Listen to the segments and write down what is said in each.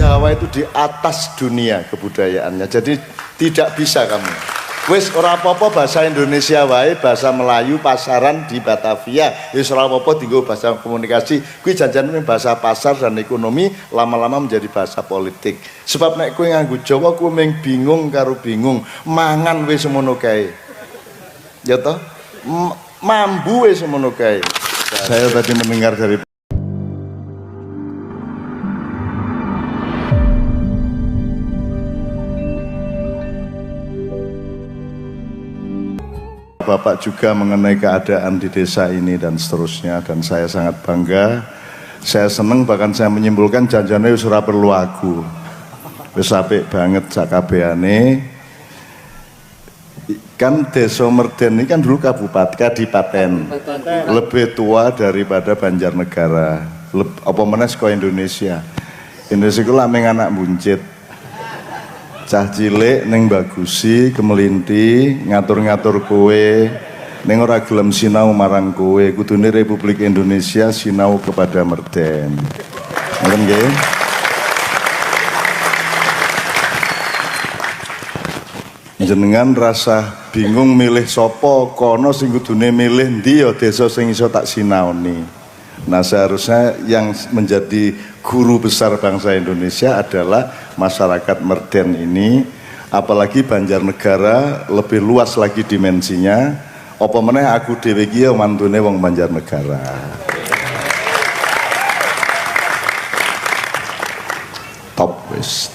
Jawa itu di atas dunia kebudayaannya. Jadi tidak bisa kamu. Wis ora apa-apa bahasa Indonesia wae, bahasa Melayu pasaran di Batavia. Wis ora apa-apa dienggo bahasa komunikasi. Kuwi janjane bahasa pasar dan ekonomi lama-lama menjadi bahasa politik. Sebab nek kowe nganggo Jawa kowe mung bingung karo bingung. Mangan wis semono kae. Ya toh? Mambu wis semono kae. Saya tadi mendengar dari Bapak juga mengenai keadaan di desa ini dan seterusnya, dan saya sangat bangga. Saya seneng, bahkan saya menyimpulkan janjane wis ora perlu aku. Wis apik banget sakabehane. Kan Desa Merden ini kan dulu kadipaten. Lebih tua daripada Banjarnegara. Apa meneh saka Indonesia. Indonesia iku lak mung anak buncit. Cah cilik ning bagusi kemelinti ngatur-ngatur kowe ning ora gelem sinau marang kowe, kudune Republik Indonesia sinau kepada Merden. Ngoten nggih. Jenengan rasa bingung milih sapa, kono sing kudune milih ndi ya desa sing iso tak sinaoni. Nah, seharusnya yang menjadi guru besar bangsa Indonesia adalah masyarakat Merden ini, apalagi Banjarnegara lebih luas lagi dimensinya. Apa meneh aku dhewe iki ya mantune wong Banjarnegara. Top wis.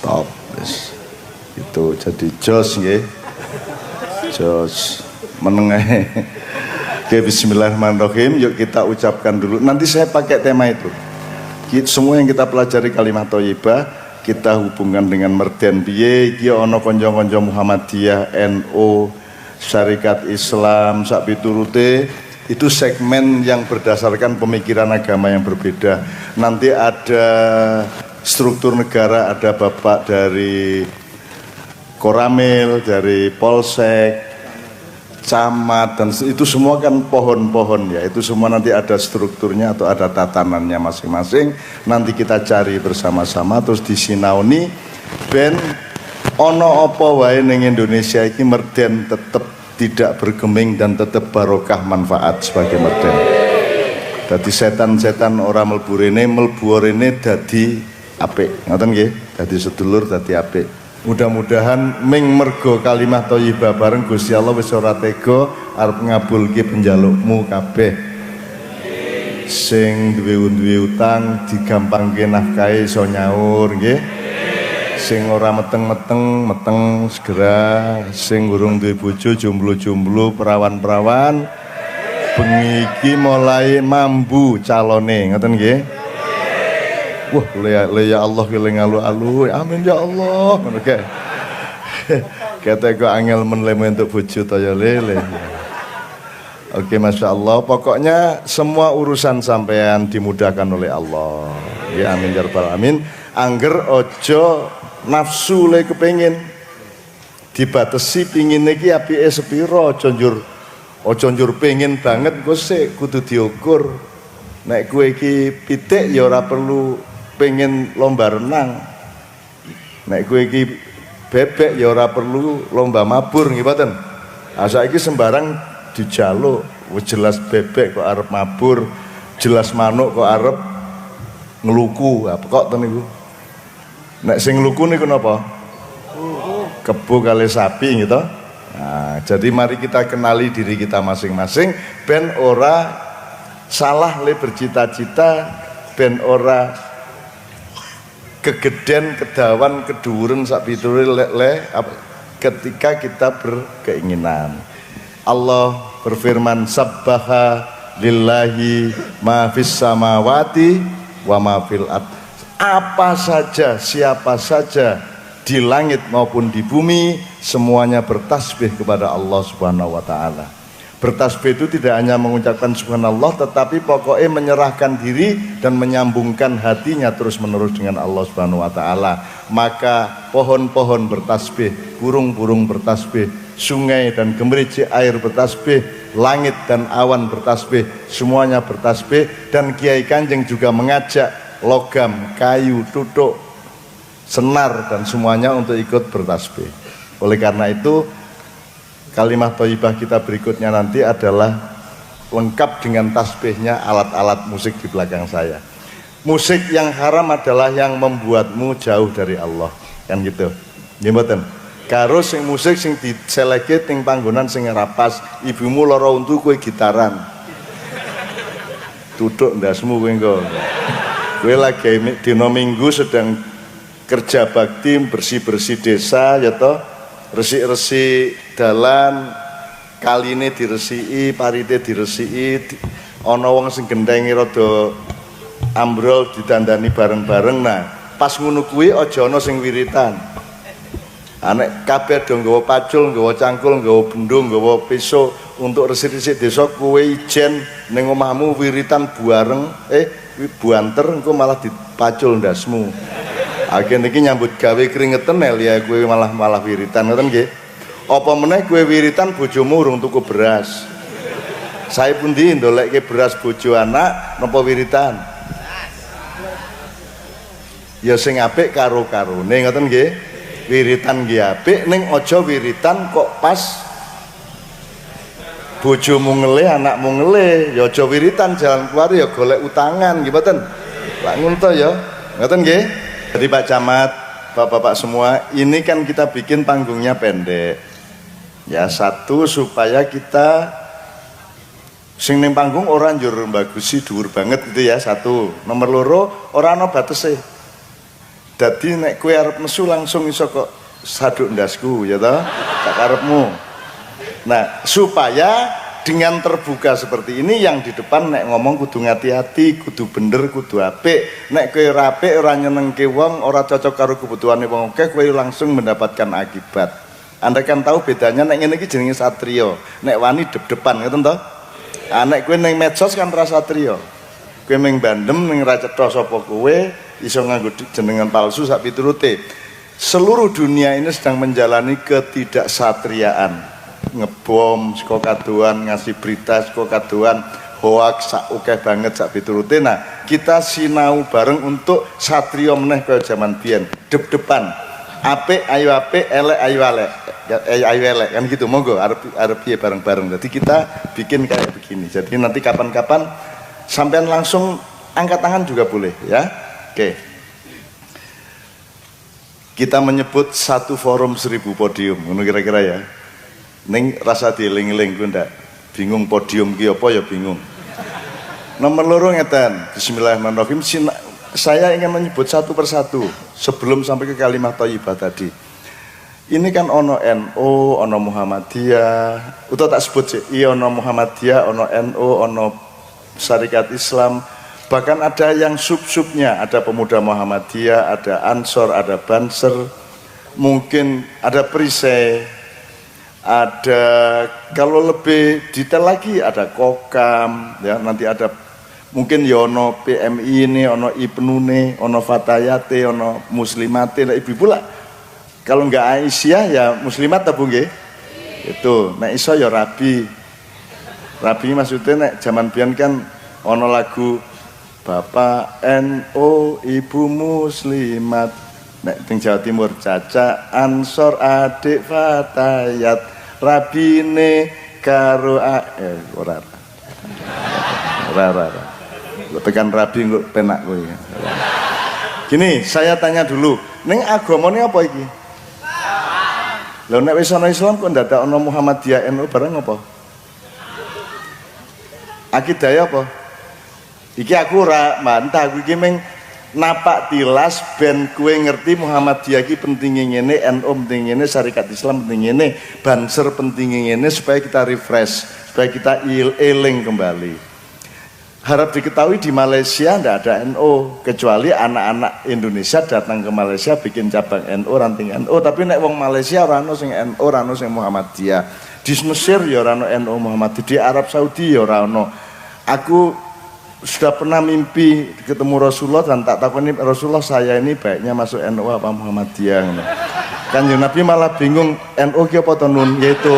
Itu jadi jos nggih. Jos menengah. Oke, bismillahirrahmanirrahim. Yuk kita ucapkan dulu. Nanti saya pakai tema itu. Semua yang kita pelajari kalimat thayyibah kita hubungkan dengan Merden piye iki ana kanca-kanca Muhammadiyah, NU, Syarikat Islam, sak piturute. Itu segmen yang berdasarkan pemikiran agama yang berbeda. Nanti ada struktur negara, ada bapak dari Koramil, dari Polsek, camat, dan itu semua kan pohon-pohon ya, itu semua nanti ada strukturnya atau ada tatanannya masing-masing. Nanti kita cari bersama-sama terus disinauni ben ono apa wae ning Indonesia iki Merden tetep tidak bergeming dan tetep barokah manfaat sebagai Merden. Dadi setan-setan ora mlebu rene dadi apik. Ngoten nggih, dadi sedulur dadi apik. Mudah-mudahan ming mergo kalimah thayyibah bareng Gusti Allah wis ora tega arep ngabulke penjalukmu kabeh. Sing duwe utang digampangke nafkahe iso nyaur nggih. Sing ora meteng segera, sing urung duwe bojo jomblo-jomblo, perawan-perawan bengi iki mulai mambu calone, ngoten nggih. Wah, le ya Allah keling alu-alu. Amin ya Allah. Ngono kae. Kata kok angel menlemu untuk bojo to ya lele. Oke, Masya Allah. Pokoknya semua urusan sampean dimudahkan oleh Allah. Ya amin ya rabbal alamin. Angger ojo nafsu le kepengin. Dibatesi pingine iki apike sepiro, ojo njur pengin banget kok sik kudu diukur. Nek kowe iki pitik ya ora perlu pengen lomba renang. Nek kowe iki bebek ya ora perlu lomba mabur nggih mboten. Ah saiki sembarang dijaluk, wis jelas bebek kok arep mabur, jelas manuk kok arep ngluku. Apa kok ten niku? Nek sing ngluku niku napa? Kebo kali sapi gitu. Nah, jadi mari kita kenali diri kita masing-masing ben ora salah le bercita-cita, ben ora kegeden, kedawan, keduren sak piture ketika kita berkeinginan. Allah berfirman, sabbaha lillahi ma fis samawati wa ma fil ard. Apa saja, siapa saja di langit maupun di bumi semuanya bertasbih kepada Allah Subhanahu wa taala. Bertasbih itu tidak hanya mengucapkan subhanallah, tetapi pokoknya menyerahkan diri dan menyambungkan hatinya terus-menerus dengan Allah Subhanahu wa taala. Maka pohon-pohon bertasbih, burung-burung bertasbih, sungai dan gemericik air bertasbih, langit dan awan bertasbih, semuanya bertasbih. Dan Kiai Kanjeng juga mengajak logam, kayu, tutuk, senar dan semuanya untuk ikut bertasbih. Oleh karena itu kalimat thayyibah kita berikutnya nanti adalah lengkap dengan tasbihnya alat-alat musik di belakang saya. Musik yang haram adalah yang membuatmu jauh dari Allah, kan gitu. Nggih mboten? Karo sing musik sing diseleke ting panggonan sing rapas, ibumu lara untu kowe gitaran. Duduk ndasmu kowe engko. Kowe lagi dina Minggu sedang kerja bakti bersih-bersih desa ya toh, resik-resik dalan, kaline diresiki, parite diresiki, ana wong sing gendhengi rada ambrol didandani bareng-bareng. Nah, pas ngono kuwi aja ana sing wiritan. Anek kabeh do nggawa pacul, nggawa cangkul, nggawa bendung, nggawa pisau untuk resik-resik desa, kowe ijen ning omahmu wiritan buareng, buanter engko malah dipacul ndasmu. Akhirnya iki nyambut gawe keringetan ya kowe malah wiritan ngoten nggih. Apa meneh kowe wiritan bojomu urung tuku beras. Saya pundi ndolekke beras bojo anak napa wiritan? Ya sing apik karo-karone ngoten nggih. Wiritan nggih apik ning aja wiritan kok pas bojomu ngelih, anakmu ngelih, ya aja wiritan jalan keluar ya golek utangan nggih mboten. Lah ngono to ya. Ngoten nggih. Jadi Pak Camat, Bapak-bapak semua, ini kan kita bikin panggungnya pendek. Ya satu supaya kita sing ning panggung ora njur bagusi dhuwur banget gitu ya, satu. Nomor loro ora ana batese. Dadi nek kowe arep nesu langsung iso kok saduk ndasku ya toh, tak karepmu. Nah, supaya dengan terbuka seperti ini yang di depan nek ngomong kudu ngati-hati, kudu bener, kudu apik. Nek kowe ora apik, ora nyenengke wong, ora cocok karo kebutuhane wong akeh, kowe langsung mendapatkan akibat. Anda kan tahu bedanya nek ngene iki jenenge satrio, nek wani dep-depan ngoten to? Ah nek kowe ning medsos kan ra satrio. Kowe ming bandem ning ra cetha sapa kowe, iso nganggo jenengan palsu sak piturute. Seluruh dunia ini sedang menjalani ketidaksatriaan. Ngebom saka kadoan, ngasih berita saka kadoan, hoax sak akeh banget sak piturute. Nah, kita sinau bareng untuk satrio meneh kaya jaman biyen, dep-depan. Apik ayo apik, elek ayo elek. Ayo elek kan gitu. Monggo arep piye bareng-bareng. Jadi kita bikin kayak begini. Jadi nanti kapan-kapan sampean langsung angkat tangan juga boleh ya. Oke. Kita menyebut satu forum 1000 podium. Ngono kira-kira ya. Ning rasa dieling-eling ku ndak bingung podium ki apa ya bingung. Nomor loro ngeten, bismillahirrahmanirrahim. Saya ingin menyebut satu persatu sebelum sampai ke kalimat thayyibah tadi. Ini kan ono NU, ono Muhammadiyah, utawa tak sebut sih, iya ono Muhammadiyah, ono NU, ono Syarikat Islam, bahkan ada yang sub-subnya, ada Pemuda Muhammadiyah, ada Ansor, ada Banser, mungkin ada Perisai, ada kalau lebih detail lagi ada Kokam, ya nanti ada mungkin ya ono PMI ini, ono Ibnune, ono Fatayate, ono Muslimate, lah ibu pula. Kalau enggak Aisyah ya Muslimat apa nggih? Itu, nek iso ya Rabi. Rabi maksudnya nek zaman biyen kan ono lagu Bapak NU, Ibu Muslimat. Nek teng Jawa Timur Caca Ansor adik Fatayat, Rabine karo ora. Tekan Rabi kok penak kowe. Gini, saya tanya dulu, ning agamane apa iki? Lha nek wis ana Islam kok ndadak ana Muhammadiyah NU bareng apa? Akidah apa? Iki aku ora bantah, aku iki meng napak tilas ben kowe ngerti Muhammadiyah iki pentinge ngene, NU pentinge ngene, Syarikat Islam pentinge ngene, Banser pentinge ngene supaya kita refresh, supaya kita eling kembali. Harap diketahui di Malaysia tidak ada NU kecuali anak-anak Indonesia datang ke Malaysia bikin cabang NU, ranting NU, tapi nek wong Malaysia ora ono sing NU, ora ono sing Muhammadiyah. Di Mesir ya ora ono NU Muhammadiyah, di Arab Saudi ya ora ono. Aku sudah pernah mimpi ketemu Rasulullah dan tak takoni Rasulullah, saya ini baiknya masuk NU apa Muhammadiyah ngono. Kanjeng Nabi malah bingung, NU ki apa to Nun, yaitu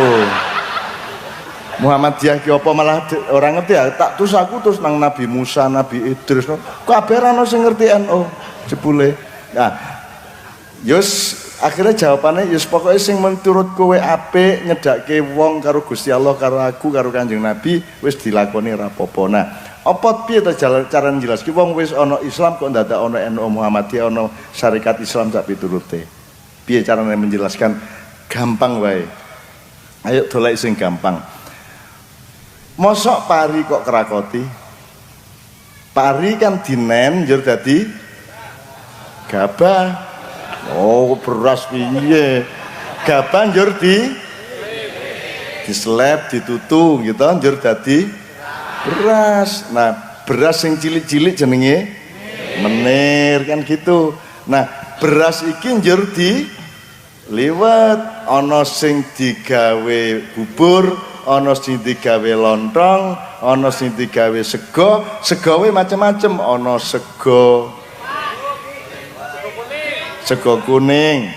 Muhammadiyah ki apa, malah orang ngerti ya. Tak terus aku terus nang Nabi Musa, Nabi Idris, kabeh ora ono sing ngerti NU jebule. Nah, Yus akhirnya jawabannya yus pokoknya sing menurut kowe apik nyedake wong karo Gusti Allah karo aku karo Kanjeng Nabi wis dilakoni rapopo. Nah, apa piye to cara njelaske wong wis ana Islam kok ndadak ana NU Muhammadiyah ana syarikat Islam sak piturute. Piye carane menjelaskan? Gampang wae. Ayo dolek sing gampang. Mosok pari kok kerakoti? Pari kan dinen njur dadi gabah. Oh, beras piye? Gabah njur diseleb, ditutu gitu, njur dadi beras. Nah, beras sing cilik-cilik jenenge menir kan gitu. Nah, beras iki njur liwet, ana sing digawe bubur, ana sing digawe lontong, ana sing digawe sego, segowe macam-macam, ana sego kuning,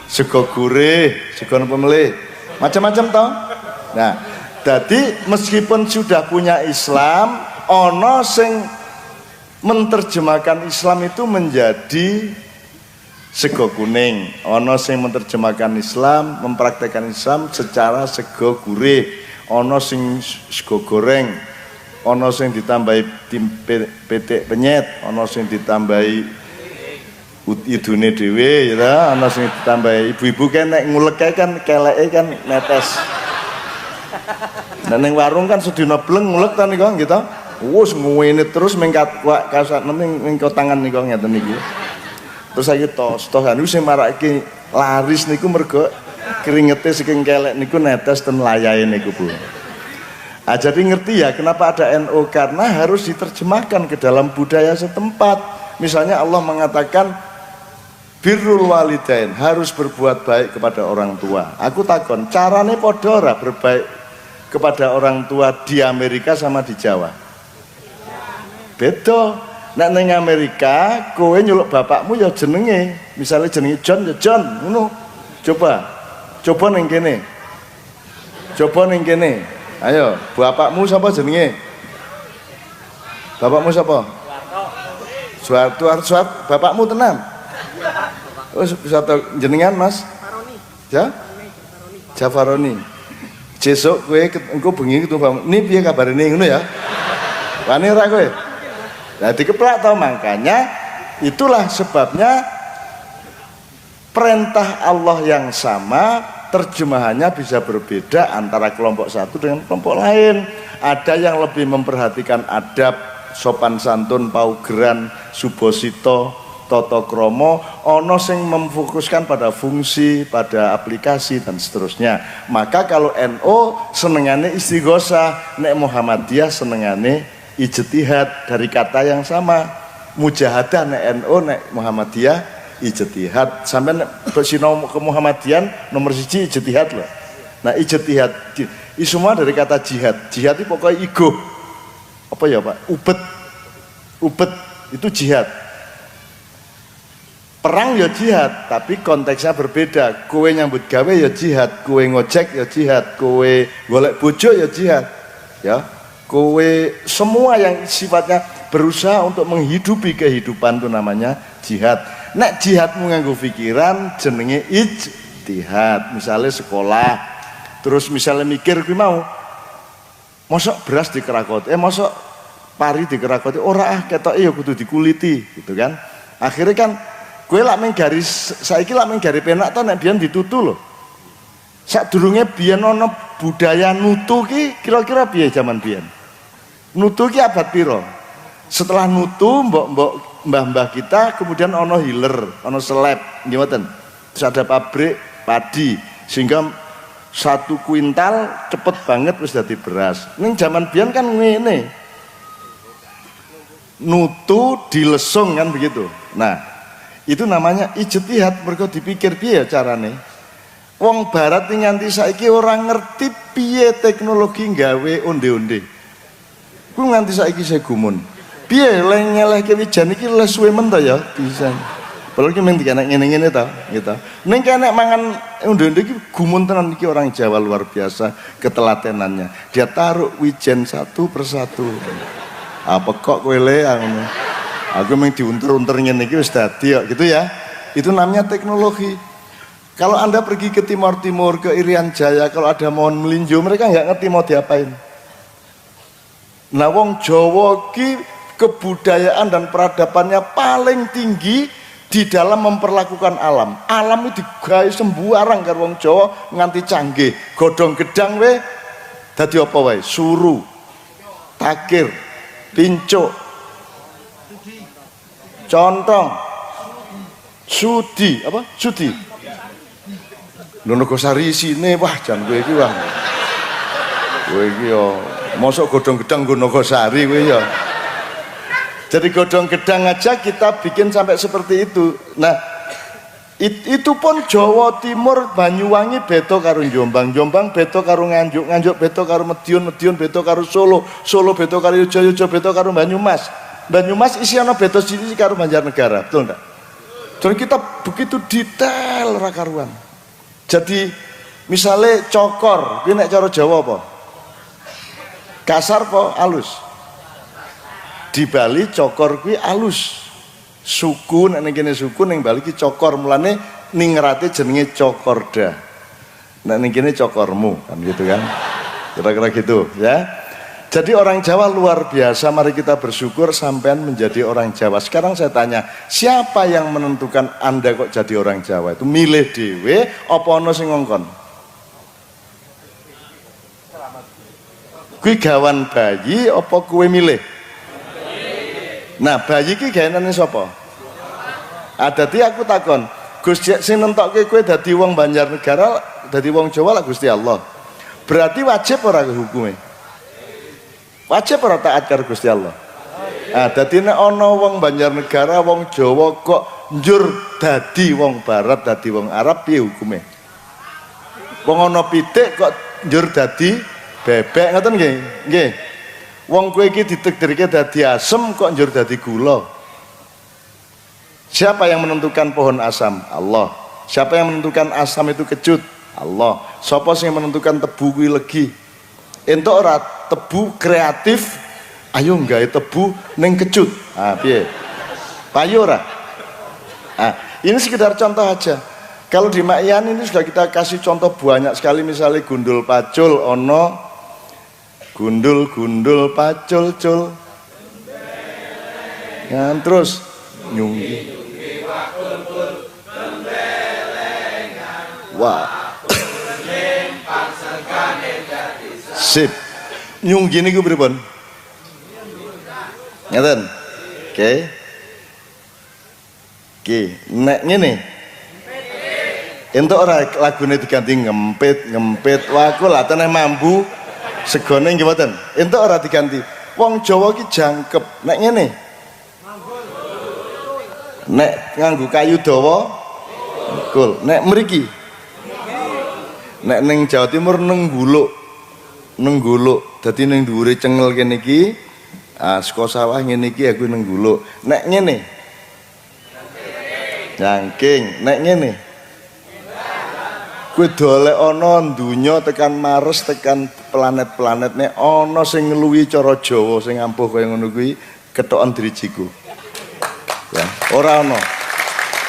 sego gurih, sego pemeli, macam-macam toh. Nah, jadi meskipun sudah punya Islam, ono sing menerjemahkan Islam itu menjadi sego kuning, ono sing menerjemahkan Islam, mempraktekkan Islam secara sego gurih, ono sing sego goreng, ono sing ditambahi petik penyet, ono sing ditambahi idune dhewe ya, ana sing ditambahi ibu-ibu kan nek nguleke kan keleke kan netes. Nah ning warung kan sedina bleng ngulek ta niku gitu. Wus ngene terus mengkat kasat ning tangan niku ngeten niki. Terus saiki tos-tosan niku sing marake laris niku mergo keringete saking kelek niku netes ten layahe niku Bu. Ah, jadi ngerti ya kenapa ada NU, karena harus diterjemahkan ke dalam budaya setempat. Misalnya Allah mengatakan birrul walidain, harus berbuat baik kepada orang tua. Aku takon, carane padha ora berbaik kepada orang tua di Amerika sama di Jawa? Beda. Nek ning Amerika kowe nyeluk bapakmu ya jenenge, misalnya jenenge John ya John, ngono. Coba ning kene. Coba ning kene. Ayo, bapakmu sapa jenenge? Bapakmu sapa? Suatu bapakmu tenan. Oh, satu jenengan Mas? Faroni. Ya? Jafaroni. Besok kowe engko bengi ketemu ini piye kabarane ngono ya? Wani ora kowe? Lah dikeplak to, makanya itulah sebabnya perintah Allah yang sama terjemahannya bisa berbeda antara kelompok satu dengan kelompok lain. Ada yang lebih memperhatikan adab, sopan santun, paugeran, subosito, toto kromo, ono sing memfokuskan pada fungsi, pada aplikasi dan seterusnya. Maka kalau NU senengane istighosah, nek Muhammadiyah senengane ijtihad, dari kata yang sama. Mujahadah nek NU, nek Muhammadiyah ijtihad. Sampai bersinau ke Muhammadiyan nomor 1 ijtihad loh. Nah ijtihad ini semua dari kata jihad. Jihad itu pokoknya igo. Apa ya Pak? Ubet itu jihad. Perang ya jihad, tapi konteksnya berbeda. Kowe nyambut gawe ya jihad, kowe ngojek ya jihad, kowe golek bojo ya jihad. Ya. Kowe semua yang sifatnya berusaha untuk menghidupi kehidupan itu namanya jihad. Nek jihadmu nganggo pikiran jenenge ijtihad. Misalnya sekolah, terus misalnya mikir kuwi mau mosok beras dikerakoti, mosok pari dikerakoti, ora ketoke ya kudu dikuliti gitu kan. Akhirnya kan kowe lak mung garis saiki lak mung garis penak to nek biyen ditutu lho. Sadurunge biyen ana budaya nutu ki kira-kira piye zaman biyen? Nutu ki abad piro? Setelah nutu mbok-mbok mbah-mbah kita kemudian ana hiler, ana seleb, nggih mboten. Terus ada pabrik padi sehingga 1 kuintal cepet banget wis dadi beras. Ning zaman biyen kan ngene. Nutu dilesung kan begitu. Nah, itu namanya ijtihad, mergo dipikir piye carane. Wong barat iki nganti saiki ora ngerti piye teknologi gawe onde-onde. Ku nganti saiki saya gumun. Piye nyelehke wijan iki les suwe men ta ya bisa. Padahal ki mung dikenek ngene-ngene ta, gitu. Ning kenek mangan onde-onde iki gumun tenan, iki orang Jawa luar biasa ketelatenannya. Dia taruh wijen satu persatu. Apa kok kowe le ngono. Aku mung diunter-unter ngene iki wis dadi kok gitu ya. Itu namanya teknologi. Kalau Anda pergi ke Timur Timur, ke Irian Jaya, kalau ada mohon melinjo, mereka nggak ngerti mau diapain. Nah, wong Jawa ki kebudayaan dan peradabannya paling tinggi di dalam memperlakukan alam. Alam itu digawe sembarang karo wong Jawa nganti canggih. Godhong gedang we dadi apa wae? Suru, takir, pincuk, contong, sudi, apa? Sudi. Nogosari sini, wah jan kowe iki wah. Kowe iki yo mosok godhong gedang nggo Nogosari kowe ya. Jadi godhong gedang aja kita bikin sampai seperti itu. Nah, itu pun Jawa Timur, Banyuwangi beto karo Jombang, Jombang beto karo Nganjuk, Nganjuk beto karo Medion, Medion beto karo Solo, Solo beto karo Yogyakarta, Yogyakarta beto karo Banyumas, Banyumas isi ana beto siji karo Banjarnegara, betul enggak? Jadi kita begitu detail ra karuan. Jadi misalnya cokor, kuwi nek cara Jawa apa? Kasar apa alus? Di Bali cokor kuwi alus. Suku nek ning kene suku ning Bali ki cokor, mulane ningrate jenenge cokorda. Nek ning kene cokormu kan gitu kan. Kira-kira gitu ya. Jadi orang Jawa luar biasa, mari kita bersyukur sampean menjadi orang Jawa. Sekarang saya tanya, siapa yang menentukan Anda kok jadi orang Jawa? Itu milih dhewe apa ana sing ngongkon? Kuwi gawan bayi apa kowe milih? Nah, bayi ki gaenane sapa? Dadi aku takon, Gus sing nentokke kowe dadi wong Banjarnegara, dadi wong Jawa lah Gusti Allah. Berarti wajib ora hukume? Wajib ora taat karo Gusti Allah. Dadi nek ana wong Banjarnegara, wong Jawa kok njur dadi wong Barat, dadi wong Arab, piye hukume? Wong ana pitik kok njur dadi bebek, ngoten nggih? Nggih. Wong kowe iki ditakdirke dadi asem kok njur dadi gula. Siapa yang menentukan pohon asam? Allah. Siapa yang menentukan asam itu kecut? Allah. Sapa sing menentukan tebu kuwi legi? Entuk ora tebu kreatif, ayo nggawe tebu ning kecut. Piye? Payu ora? Ini sekedar contoh aja. Kalau di Makyan ini sudah kita kasih contoh banyak sekali, misalnya gundul pacul ono gundul pacul cul. Ya, terus nyunggi. Wah. Sip. Nyunggi niku pripun? Ngeten. Oke. Nek ngene. Entuk ora lagune diganti ngempit. Wah, aku latene mambu segone nggih mboten. Entuk ora diganti. Wong Jawa ki jangkep. Nek ngene. Nek nganggo kayu dawa, kul. Nek mriki. Nek ning Jawa Timur nengguluk, dadi ning dhuwure cengel kene iki, saka sawah ngene iki aku nengguluk. Nek ngene jangking, nek ngene kuwi dolek ana donya tekan Mars tekan planet-planet nek ana sing ngluwi cara Jawa sing ampuh kaya ngono kuwi ketokan drijiku. Ya, ora ana.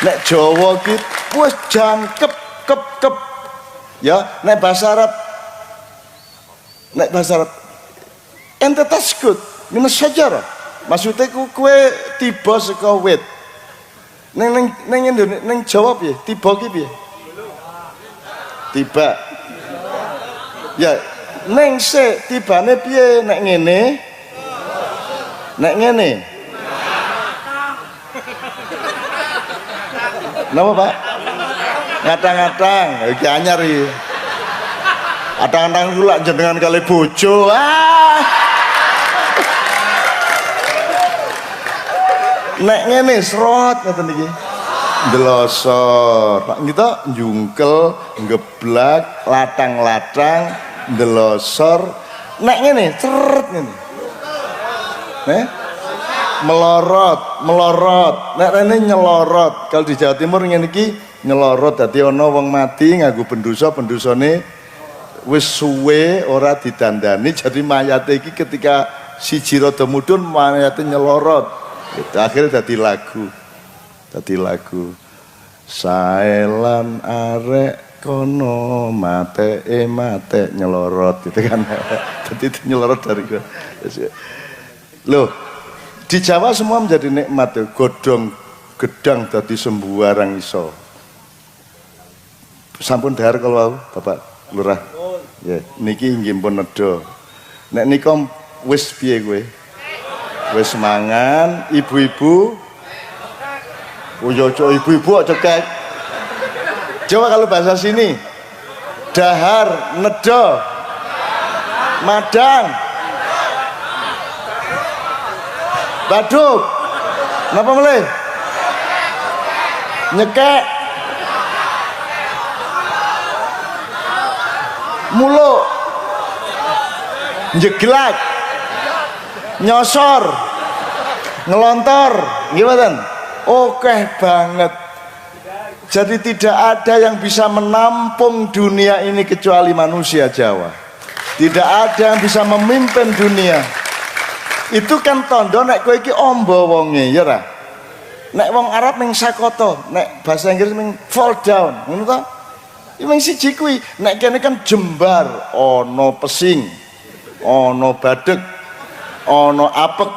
Nek Jawa ki wis jangkep kep. Ya, nek bahasa Arab ente taskut minus sajarah, maksudnya kue tiba saka wit. Neng Jawa piye? Tiba ki piye? Tiba. Ya, neng se tibane piye? Nek ngene. Napa, Pak? Ngatang-ngatang, iki anyar iki. Atang-atang kula jenengan kali bojo. Nek ngene srot ngoten iki. Ndelosor. Pak kita njungkel, ngeblak, latang-latang, ndelosor. Nek ngene ceret ngene. Melorot. Nek rene nyelorot. Kalau di Jawa Timur ngene iki nyelorot dadi ana wong mati nganggo bendusane wis suwe ora didandani, jadi mayate iki ketika siji rada mudhun mayate nyelorot. Itu akhirnya dadi lagu. Saelan arek kono mate nyelorot gitu kan. Jadi itu nyelorot dari gue. Loh, di Jawa semua menjadi nikmat ya. Godhong gedang dadi sembuarang iso. Sampun dahar kalau Bapak Lurah. Ya, niki inggih pun nedha. Nek nika wis piye kowe? Wis mangan, ibu-ibu. Oh yo ibu-ibu kok cekek. Coba kalau bahasa sini. Dahar, nedha. Madang. Baduk. Napa mulai? Nyekek. Muluk. Njeglak. Nyosor. Ngelontor. Gimana? Oke banget. Jadi tidak ada yang bisa menampung dunia ini kecuali manusia Jawa. Tidak ada yang bisa memimpin dunia. Itu kan tondo nek kowe iki ombo wonge ya ra. Nek wong Arab ming sakoto, nek bahasa Inggris ming fall down, ngono ta? Iki ming siji kuwi. Nek kene kan jembar, ana pesing, ana badeg, ana apek,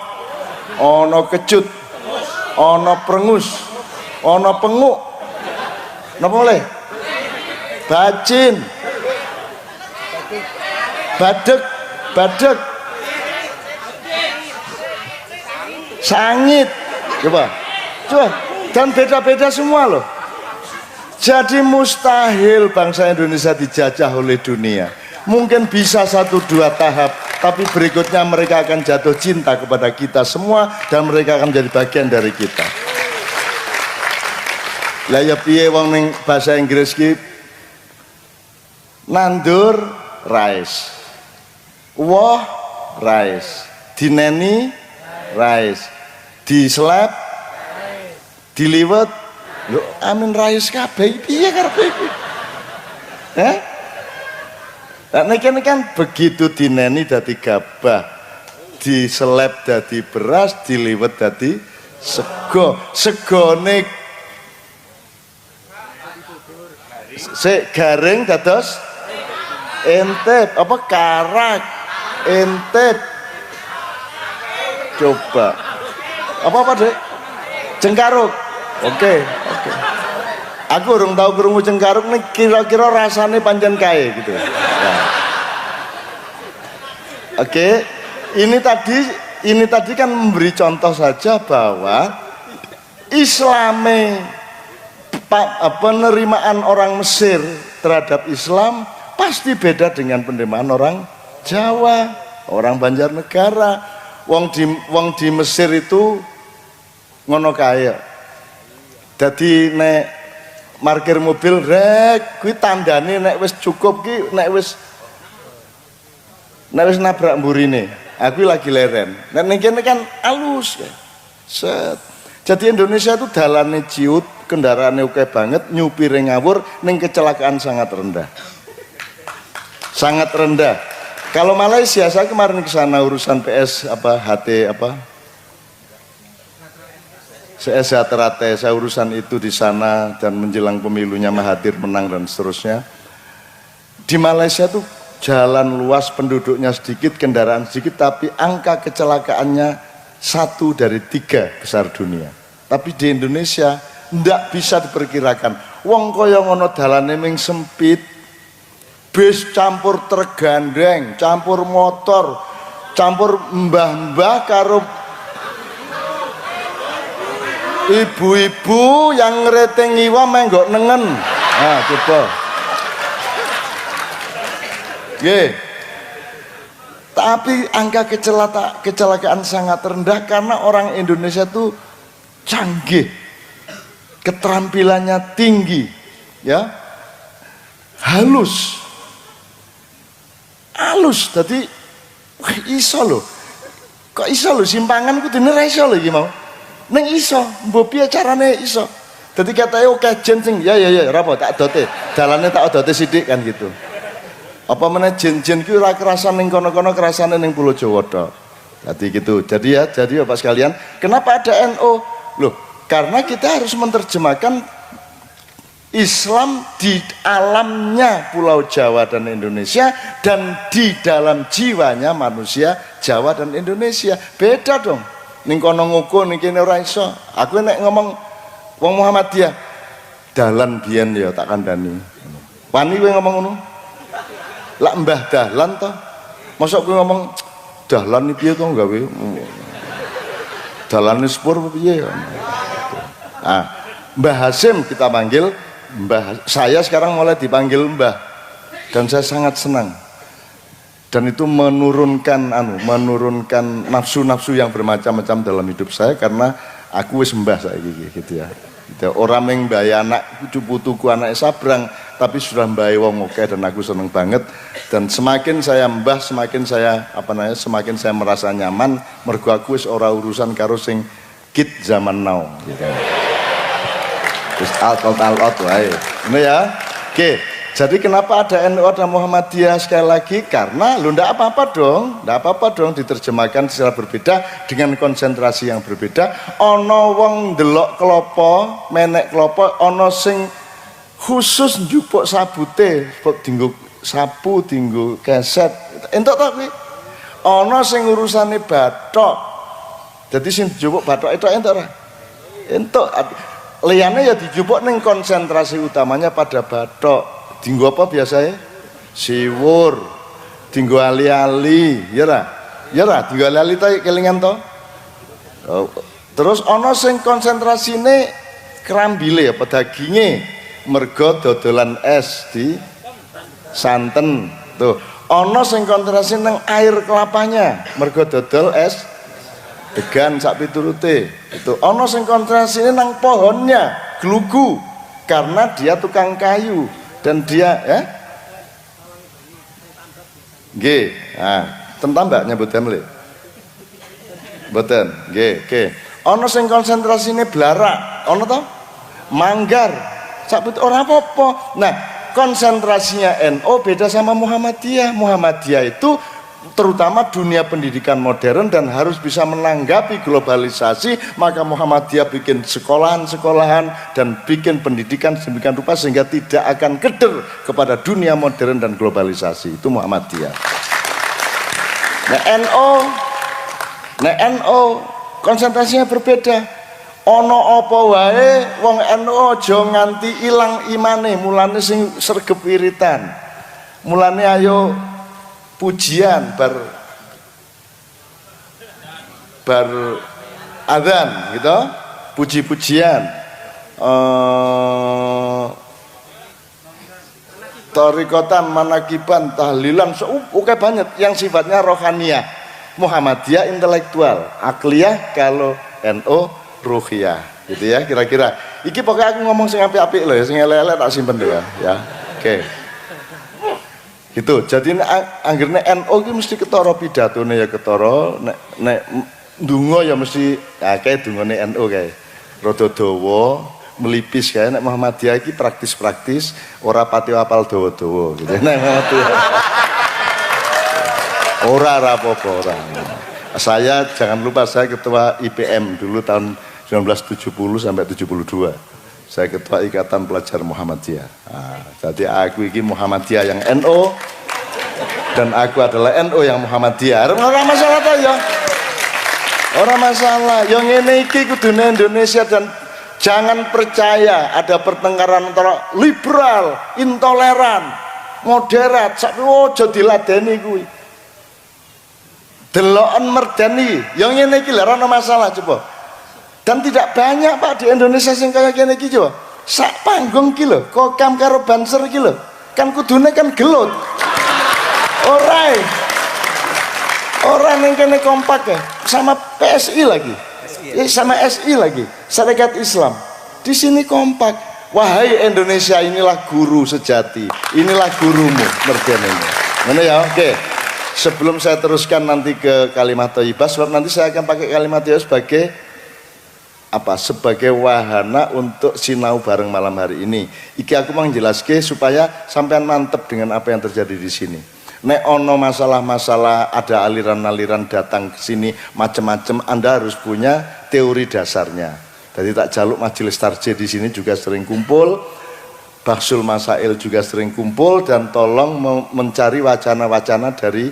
ana kecut, ana prengus, ana penguk. Napa boleh? Bacin. Badeg, badeg. Sangit. Coba. Dan beda-beda semua loh. Jadi mustahil bangsa Indonesia dijajah oleh dunia. Mungkin bisa 1-2 tahap, tapi berikutnya mereka akan jatuh cinta kepada kita semua dan mereka akan menjadi bagian dari kita. Lah ya piye wong ning bahasa Inggris ki nandur rice. Woh rice. Dineni rice. Diselap diliwet lho amin rice kabeh piye karepe iki? Lah nek kan begitu dineni dadi gabah, diselep dadi beras, diliwet dadi sego. Segone garing dados entep apa karak entep. Coba apa Dek? Cengkaruk. Oke. Aku urung tahu krungu cengkaruk nih, kira-kira rasanya pancen kae gitu ya. Oke. Ini tadi kan memberi contoh saja bahwa Islame penerimaan orang Mesir terhadap Islam pasti beda dengan penerimaan orang Jawa, orang Banjarnegara. Wong di Mesir itu ngono kaya. Dadi nek parkir mobil rek kuwi tandane nek wis cukup ki nek wis nabrak mburine. Aku lagi leren. Nek ning kene kan alus. Set. Jadi Indonesia itu dalane ciut, kendaraannya oke banget, nyupire ngawur, ning kecelakaan sangat rendah. Sangat rendah. Kalau Malaysia, saya kemarin ke sana urusan PS CS Haterate, saya urusan itu di sana dan menjelang pemilunya Mahathir menang dan seterusnya. Di Malaysia tuh jalan luas, penduduknya sedikit, kendaraan sedikit, tapi angka kecelakaannya 1 dari 3 besar dunia. Tapi di Indonesia ndak bisa diperkirakan. Wong kaya ngono dalane ming sempit, bis campur truk gandeng, campur motor, campur mbah-mbah karo ibu-ibu yang ngereteng iwa menggok nengen. Nah, coba. Nggih. Tapi angka kecelakaan sangat rendah karena orang Indonesia tuh canggih, keterampilannya tinggi, ya, halus, tadi iso loh, kok iso loh simpangan ku dene ra iso lho iki mau, neng iso, mbok piye carane iso, dadi katanya oke jensing, ya rapo tak dote, dalane tak dote sidik kan gitu, apa mana jen ku ora kerasan neng kono-kono kerasane neng Pulau Jawa tok, jadi gitu, jadi Bapak sekalian, kenapa ada NO? Loh, karena kita harus menerjemahkan Islam di alamnya Pulau Jawa dan Indonesia, dan di dalam jiwanya manusia Jawa dan Indonesia. Beda dong. Ning kono nguku ning kene ora iso. Aku nek ngomong wong Muhammadiyah dalan biyen ya tak kandhani. Wani kowe ngomong ngono? Lah Mbah Dahlan to. Mosok kowe ngomong Dahlan iki piye to gawe? Dalane sepur piye ya? Ah, Mbah Hasim kita panggil Mbah. Saya sekarang mulai dipanggil Mbah, dan saya sangat senang. Dan itu menurunkan nafsu-nafsu yang bermacam-macam dalam hidup saya, karena aku wis mbah saiki gitu ya. Gitu. Orang yang mbah anak putuku anak sabrang, tapi sudah mbah wong oke, dan aku seneng banget. Dan semakin saya mbah, semakin saya semakin saya merasa nyaman, mergo aku wis ora urusan karo sing kid zaman now gitu. Terus out wae. Ini ya. Oke. Jadi kenapa ada NU dan Muhammadiyah sekali lagi? Karena lu ndak apa-apa dong diterjemahkan secara berbeda dengan konsentrasi yang berbeda. Ono wong ndelok klopo, menek klopo, ono sing khusus njupuk sabute, dinggo sapu, dinggo keset. Entuk to kuwi. Ono sing urusane bathok. Jadi sing njupuk bathok itu entuk ora? Entuk. Liyane ya dijupuk ning konsentrasi utamanya pada bathok. Dinggo apa biasanya? Siwur, dinggo ali-ali, ya ra? Ya ra, dinggo ali-ali ta kelingan to? Oh. Terus ana sing konsentrasine krambile apa daginge, mergo dodolan es di santen. Tuh, ana sing konsentrasi nang air kelapanya, mergo dodol es degan sak piturute. Itu ana sing konsentrasine nang pohonnya, glugu, karena dia tukang kayu. Dan dia nggih, tentam mbak nyebutan lho. Mboten, nggih. Ana sing konsentrasine blarak, ana to? Manggar. Sak ora apa-apa. Nah, konsentrasinya NU beda sama Muhammadiyah. Muhammadiyah itu terutama dunia pendidikan modern dan harus bisa menanggapi globalisasi, maka Muhammadiyah bikin sekolahan-sekolahan dan bikin pendidikan sedemikian rupa sehingga tidak akan keder kepada dunia modern dan globalisasi. Itu Muhammadiyah. Nah NU konsentrasinya berbeda. Ono apa wae wong NU aja nganti ilang imane, mulane sing sregep wiritan. Mulane ayo pujian bar adzan gitu, puji-pujian, tarikotan, manakiban, tahlilan, oke banyak yang sifatnya rohaniah. Muhammadiyah intelektual, akliyah, kalau NU ruhiyah, gitu ya kira-kira. Iki pokoknya aku ngomong sing apik-apik loh ya, sing elek-elek tak simpen dulu ya. Oke. Gitu. Jadi anggerne NU ki mesti ketara pidatone ya ketara, nek ndonga ya mesti kae dungane NU kae. Rada dawa, melipis kae. Nek Muhammadiyah iki praktis-praktis, ora pati apal dawa-dawa gitu. Nek Muhammadiyah ora apa-apa ora. Saya jangan lupa saya ketua IPM dulu tahun 1970 sampai 72. Saya ketua Ikatan Pelajar Muhammadiyah. Nah, jadi aku ini Muhammadiyah yang NU dan aku adalah NU yang Muhammadiyah. Orang masalah tuh ya. Orang masalah. Yang ini kudune Indonesia, dan jangan percaya ada pertengkaran antara liberal, intoleran, moderat. Sak ojo diladeni kuwi. Deloken merdani. Yang ini iki lha ora masalah coba. Dan tidak banyak Pak di Indonesia sing kaya kene iki coba. Sak panggung ki lho, kokam karo banser ki lho. Kan kudune kan gelut. Ora ning kene kompak ya, sama PSI lagi. Sama SI lagi, Syarikat Islam. Di sini kompak. Wahai Indonesia, inilah guru sejati. Inilah gurumu, merdenimu. Mana ya? Oke. Sebelum saya teruskan nanti ke kalimat thayyibah, sebab nanti saya akan pakai kalimat thayyibah sebagai sebagai wahana untuk sinau bareng malam hari ini. Iki aku mau menjelaskan supaya sampean mantep dengan apa yang terjadi di sini. Nek ono masalah-masalah, ada aliran-aliran datang ke sini macam-macam, Anda harus punya teori dasarnya. Jadi tak jaluk majelis tarjih di sini juga sering kumpul. Baksul Masail juga sering kumpul dan tolong mencari wacana-wacana dari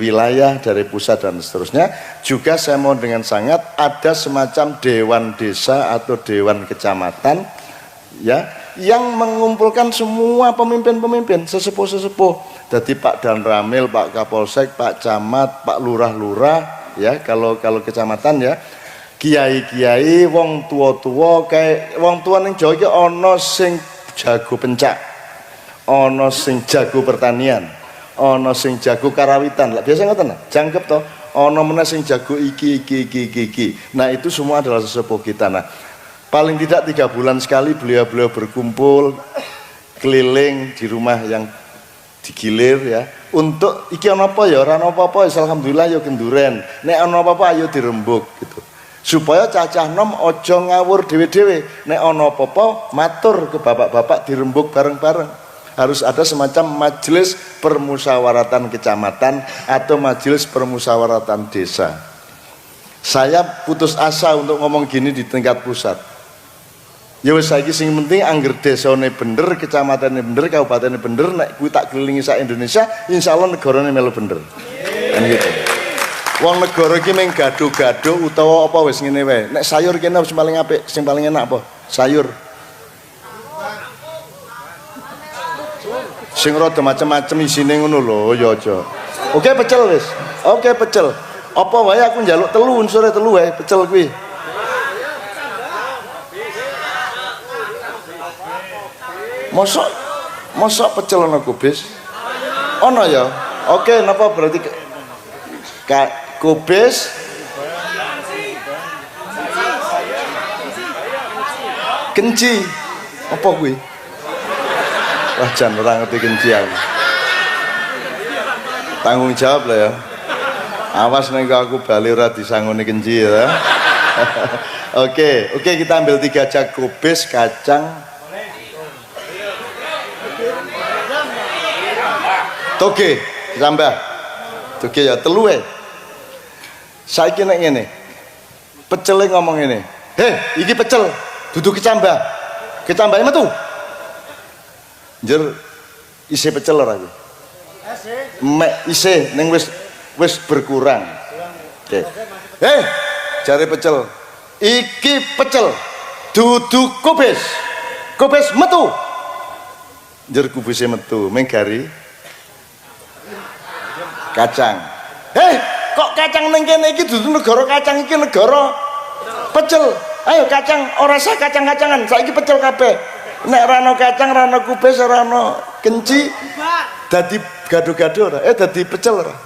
wilayah, dari pusat dan seterusnya. Juga saya mohon dengan sangat ada semacam dewan desa atau dewan kecamatan ya yang mengumpulkan semua pemimpin-pemimpin sesepuh-sesepuh. Jadi Pak Danramil, Pak Kapolsek, Pak Camat, Pak Lurah-lurah ya kalau kecamatan ya. Kiai-kiai, wong tua-tua kayak wong tua ning Jawa iki ana sing jago pencak, ana sing jago pertanian, ana sing jago karawitan. Lah biasa ngoten lah, jangkep to. Ana meneh sing jago iki. Nah, itu semua adalah sesepuh kita. Nah, paling tidak 3 bulan sekali beliau-beliau berkumpul keliling di rumah yang digilir ya. Untuk iki ana apa ya, ora ana apa-apa, alhamdulillah ya kenduren. Nek ana apa-apa ayo dirembuk gitu. Supaya cacah nom ojo ngawur dewe-dewe. Nek ana apa-apa matur ke bapak-bapak dirembuk bareng-bareng. Harus ada semacam majelis permusyawaratan kecamatan atau majelis permusyawaratan desa. Saya putus asa untuk ngomong gini di tingkat pusat. Ya wis saiki sing penting angger desane bener, kecamatannya bener, kabupatennya bener, nek kuwi tak kelilingi sak Indonesia, insyaallah negarane melu bener. Kan gitu. Wong negara iki mung gaduh-gaduh utawa apa wis ngene wae. Nek sayur kene sing paling apik, sing paling enak apa? Sayur. Sing rada macem-macem isine ngono lho, ya aja. Oke pecel wis. Oke pecel. Apa wae aku njaluk telu unsure telu wae pecel kuwi. Mosok pecel ana kubis? Ana ya. Oke, napa berarti kubis kenci apa kuwi? Wah jan ora ngerti kenci aku. Tanggung jawab lah ya. Awas nek aku bali ora disangoni kenci ya. Oke, kita ambil 3 aja, kubis, kacang, toge, tambah. Toge ya telu e. Saiki nek ngene. Pecele ngomong ngene. Heh, iki pecel, dudu kecambah. Kecambahe metu. Njer isih pecel ora iki? Mek isih ning wis berkurang. Oke. Heh, jare pecel. Iki pecel, dudu kubis. Kubis metu. Njer kubise metu, meng gari kacang. Kok kacang ning kene iki dudu negara kacang, iki negara pecel. Ayo kacang, ora usah kacang-kacangan, saiki pecel kabeh. Nek ora ana kacang, ora ana kubis, ora ana kenci, dadi gaduh-gaduh ora? Dadi pecel ora?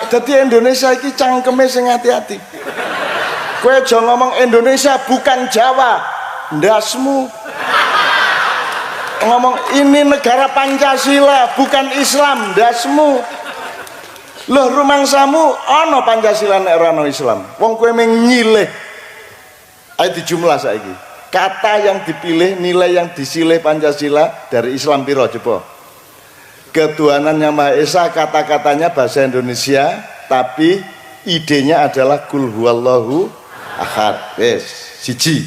Dadi Indonesia iki cangkeme sing ati-ati. Kowe aja ngomong Indonesia bukan Jawa, ndasmu. Ngomong ini negara Pancasila bukan Islam, ndasmu. Loh rumangsamu ana Pancasila nek ora ana Islam. Wong kowe mung nyilih. Ayo dijumlah saiki. Kata yang dipilih, nilai yang disilih Pancasila dari Islam piro coba? Ketuhanan Yang Maha Esa, kata-katanya bahasa Indonesia, tapi idenya adalah kul huwallahu ahad. Wes, siji.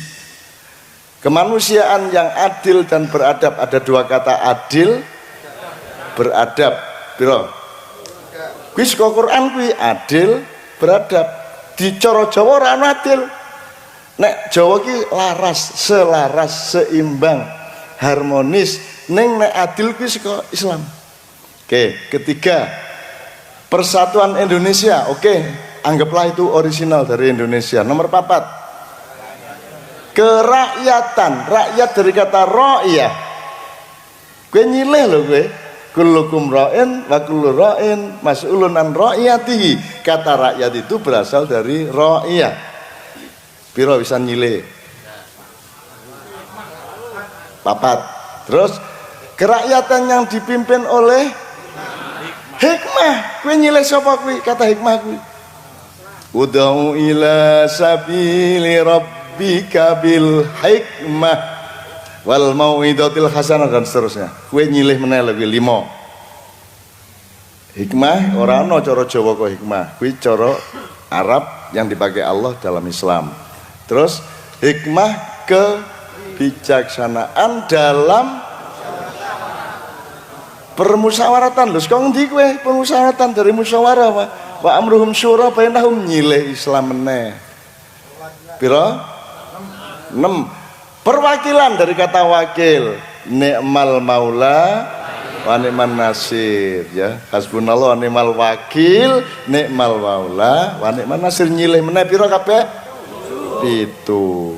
Kemanusiaan yang adil dan beradab, ada 2 kata, adil, beradab. Piro? Kuwi saka Quran kuwi adil, beradab. Di cara Jawa ora ana adil. Nek Jawa ki laras, selaras, seimbang, harmonis. Ning nek adil kuwi saka Islam. Oke, ketiga, persatuan Indonesia. Oke, anggaplah itu original dari Indonesia. Nomor 4, kerakyatan. Rakyat dari kata ra'iyah. Kowe nyilih lho kowe. Kullukum ra'in wa kullu ra'in mas'ulun an ra'iyatihi. Kata rakyat itu berasal dari ra'iyah. Piro bisa nyilih? 4. Terus kerakyatan yang dipimpin oleh hikmah. Kowe nyilih sapa kuwi? Kata hikmah kuwi. Ud'u ila sabili rabbika bil hikmah wal mau'izatil hasanah dan seterusnya. Kowe nyilih meneh lagi 5. Hikmah ora ana cara Jawa kok hikmah. Kuwi cara Arab yang dipakai Allah dalam Islam. Terus hikmah kebijaksanaan dalam permusyawaratan. Lho kok ngendi kowe permusyawaratan dari musyawarah wa amruhum syura bainahum nyilih Islam meneh. Pira? 6. Perwakilan dari kata wakil, ni'mal maula wa ni'man nasir, ya. Hasbunallah wa ni'mal wakil, ni'mal maula wa ni'man nasir, nyilih meneh pira kabeh? Itu.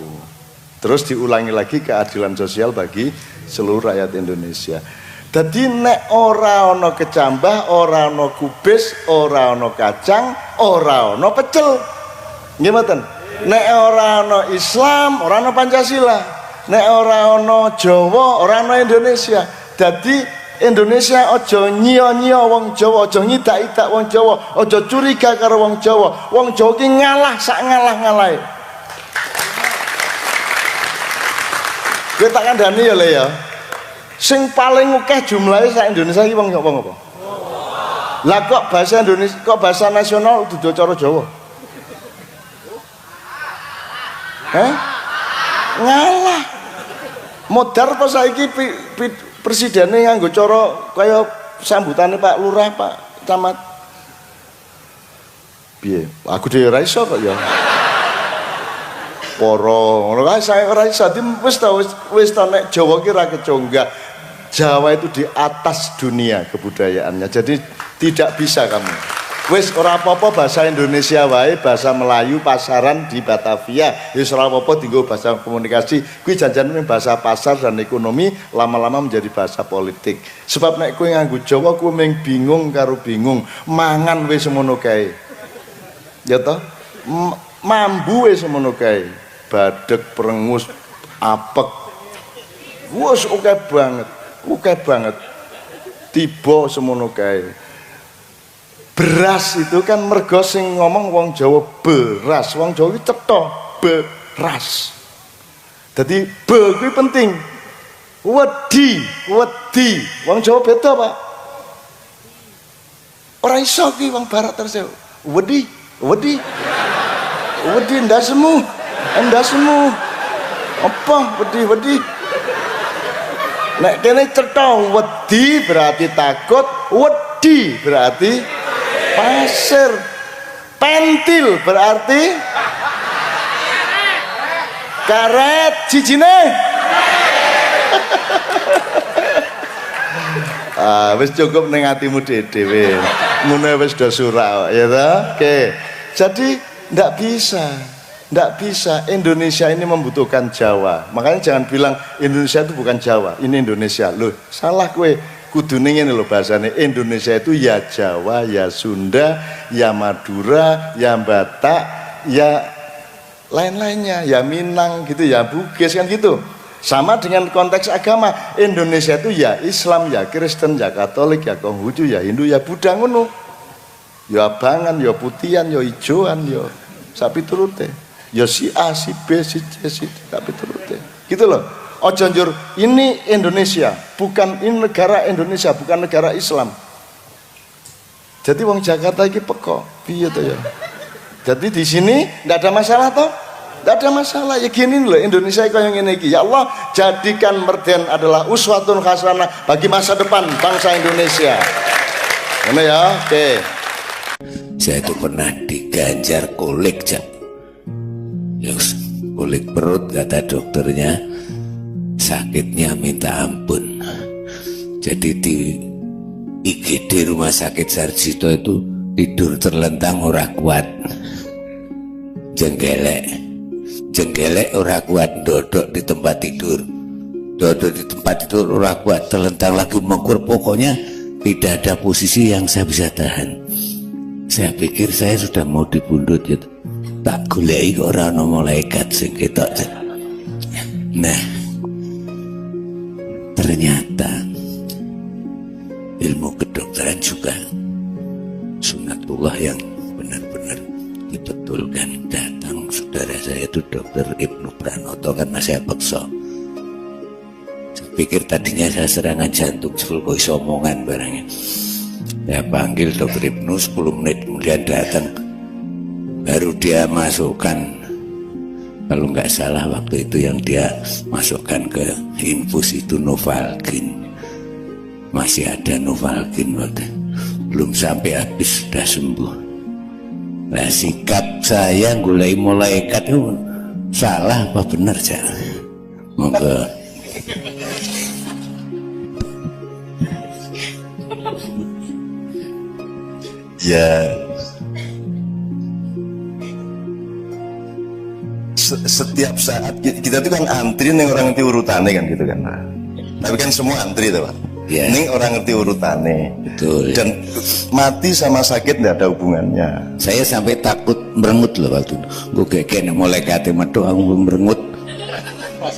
Terus diulangi lagi keadilan sosial bagi seluruh rakyat Indonesia. Jadi nek ora ana kecambah, ora ana kubis, ora ana kacang, ora ana pecel. Nggih mboten? Nek ora ana Islam, ora ana Pancasila. Nek ora ana Jawa, ora ana Indonesia. Jadi Indonesia aja nyia-nyia wong Jawa, aja nyidak-idak wong Jawa, aja curiga karo wong Jawa. Wong Jawa ki ngalah sak ngalah-ngalahe. Kowe tak kandhani ya le ya. Sing paling akeh jumlahe sak Indonesia iki wong apa? Lah kok bahasa Indonesia, kok bahasa nasional dudu cara Jawa? Ngalah. Modar apa saiki presidene nganggo cara kaya sambutane Pak Lurah, Pak Camat. Piye? Aku dhewe ora iso kok ya. Poro, ngono kae saya ora iso. Wis ta nek Jawa ki ra kecongga. Jawa itu di atas dunia kebudayaannya. Jadi tidak bisa kamu. Wis ora apa-apa bahasa Indonesia wae, bahasa Melayu pasaran di Batavia. Wis ora apa-apa dienggo bahasa komunikasi. Kuwi janjane bahasa pasar dan ekonomi lama-lama menjadi bahasa politik. Sebab nek kowe nganggo Jawa kowe mung bingung karo bingung. Mangan wis semono kae. Ya toh? Mambu wis semono kae. Badeg, perengus, apek. Wes oke banget. Tiba semono kae. Beras itu kan mergo sing ngomong wong Jawa beras, wong Jawa iki cetha beras. Dadi be kuwi penting. Wedi. Wong Jawa beda, Pak. Ora iso ki wong barat terus. Wedi ndasemu. Apa wedi? Nek kene cetha wedi berarti takut, wedi berarti pasir, pentil berarti karet, jijine. Wis cukup ning atimu dhewe. Ngono wis do surak ya ta? Oke. Jadi ndak bisa Indonesia ini membutuhkan Jawa. Makanya jangan bilang Indonesia itu bukan Jawa, ini Indonesia. Loh, salah kue. Kudune ngene lho bahasane. Indonesia itu ya Jawa, ya Sunda, ya Madura, ya Batak, ya lain-lainnya, ya Minang gitu, ya Bugis kan gitu. Sama dengan konteks agama. Indonesia itu ya Islam, ya Kristen, ya Katolik, ya Konghucu, ya Hindu, ya Buddha ngono. Ya abangan, ya putihan, ya ijoan, ya sapi turute. Ya si A, si B, si C, si D, sapi turute. Gitu loh. Ojo njur ini Indonesia, bukan ini negara Indonesia, bukan negara Islam. Jadi wong Jakarta iki peko, piye to ya. Jadi di sini ndak ada masalah toh? Ndak ada masalah. Ya gini loh Indonesia kaya ngene iki. Ya Allah, jadikan Merden adalah uswatun hasanah bagi masa depan bangsa Indonesia. Ngono ya, oke. Saya itu pernah diganjar kulik, Cak. Kulik perut kata dokternya, sakitnya minta ampun. Jadi di IGD Rumah Sakit Sarjito itu tidur terlentang ora kuat, jenggelek ora kuat, dodok di tempat tidur ora kuat, terlentang lagi mengkur. Pokoknya tidak ada posisi yang saya bisa tahan. Saya pikir saya sudah mau dibundut gitu. Tak goleki kok ora ana malaikat sing ketok. Nah, ternyata ilmu kedokteran juga sunatullah yang benar-benar dibetulkan. Datang saudara saya itu Dokter Ibnu Pranoto karena saya paksa. Saya pikir tadinya saya serangan jantung sebelum kok iso omongan barangnya. Saya panggil Dokter Ibnu, 10 menit kemudian datang. Baru dia masukkan Kalau nggak salah waktu itu yang dia masukkan ke infus itu Novalgin. Masih ada Novalgin waktu belum sampai habis sudah sembuh. Nah sikap saya mulai malaikat itu salah apa benar ya? Monggo. Ya, setiap saat kita itu kan antri nih orang ngerti urutannya kan gitu kan. Tapi kan semua antri tuh Pak. Ya. Ini orang ngerti urutannya. Betul. Dan mati sama sakit tidak ada hubungannya. Saya sampai takut merengut loh waktu itu. Gue keke mulai kate metu aku merengut.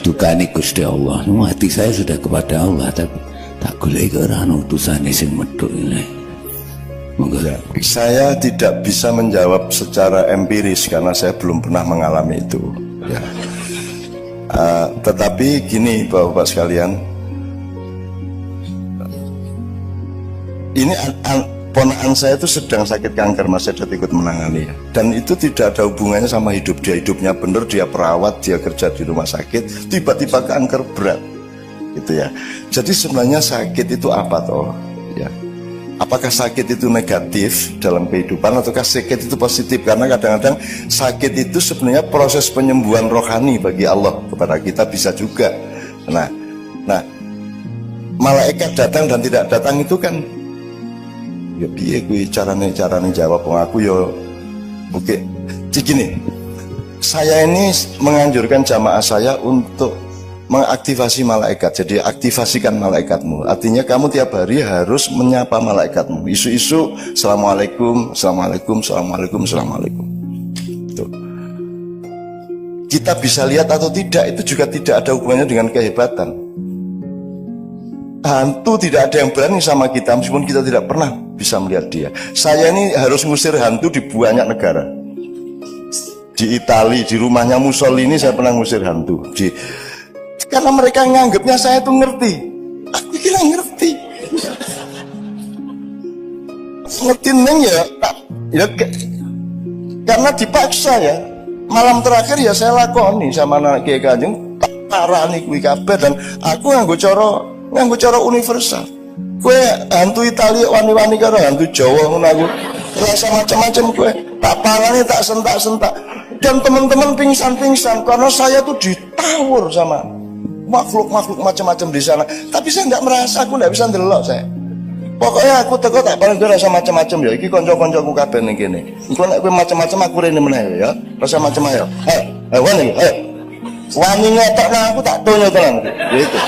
Dukani Gusti Allah. Hati saya sudah kepada Allah tapi tak golek orang utusane sing metu ini. Ya, saya tidak bisa menjawab secara empiris karena saya belum pernah mengalami itu. Ya. Tetapi gini Bapak-Bapak sekalian, ini ponakan saya itu sedang sakit kanker, Mas Edet ikut menangani ya. Dan itu tidak ada hubungannya sama hidup dia. Hidupnya benar, dia perawat, dia kerja di rumah sakit, tiba-tiba kanker berat gitu ya. Jadi sebenarnya sakit itu apa toh ya? Apakah sakit itu negatif dalam kehidupan ataukah sakit itu positif? Karena kadang-kadang sakit itu sebenarnya proses penyembuhan rohani bagi Allah kepada kita bisa juga. Nah, malaikat datang dan tidak datang itu kan ya piye kuwi carane jawab wong aku ya oke. Gini, saya ini menganjurkan jamaah saya untuk mengaktifasi malaikat. Jadi aktivasikan malaikatmu. Artinya kamu tiap hari harus menyapa malaikatmu. Isu-isu assalamualaikum, assalamualaikum, assalamualaikum, assalamualaikum. Tuh. Kita bisa lihat atau tidak itu juga tidak ada hubungannya dengan kehebatan. Hantu tidak ada yang berani sama kita meskipun kita tidak pernah bisa melihat dia. Saya ini harus ngusir hantu di banyak negara. Di Italia, di rumahnya Mussolini saya pernah ngusir hantu. Karena mereka nganggapnya saya tuh ngerti. Aku kira ngerti. Ngerti neng ya, karena dipaksa ya. Malam terakhir ya saya lakoni sama anak Kiai Kanjeng, parah nih kuwi kabeh dan aku nganggo cara universal. Kue hantu Italia wani-wani karo hantu Jawa ngono aku. Rasa macam-macam kue. Tak parani tak sentak-sentak. Dan teman-teman pingsan-pingsan karena saya tuh ditawur sama makhluk-makhluk macam-macam di sana. Tapi saya tidak merasa, aku tidak bisa ndelok saya. Pokoknya aku teko tak paling rasa macam-macam ya. Iki konco-koncoku kabeh ning kene. Engko nek kowe macam-macam aku rene meneh ya. Rasa macam-macam ya. Wani, wani ngetokno aku tak tonyo tenan. Gitu.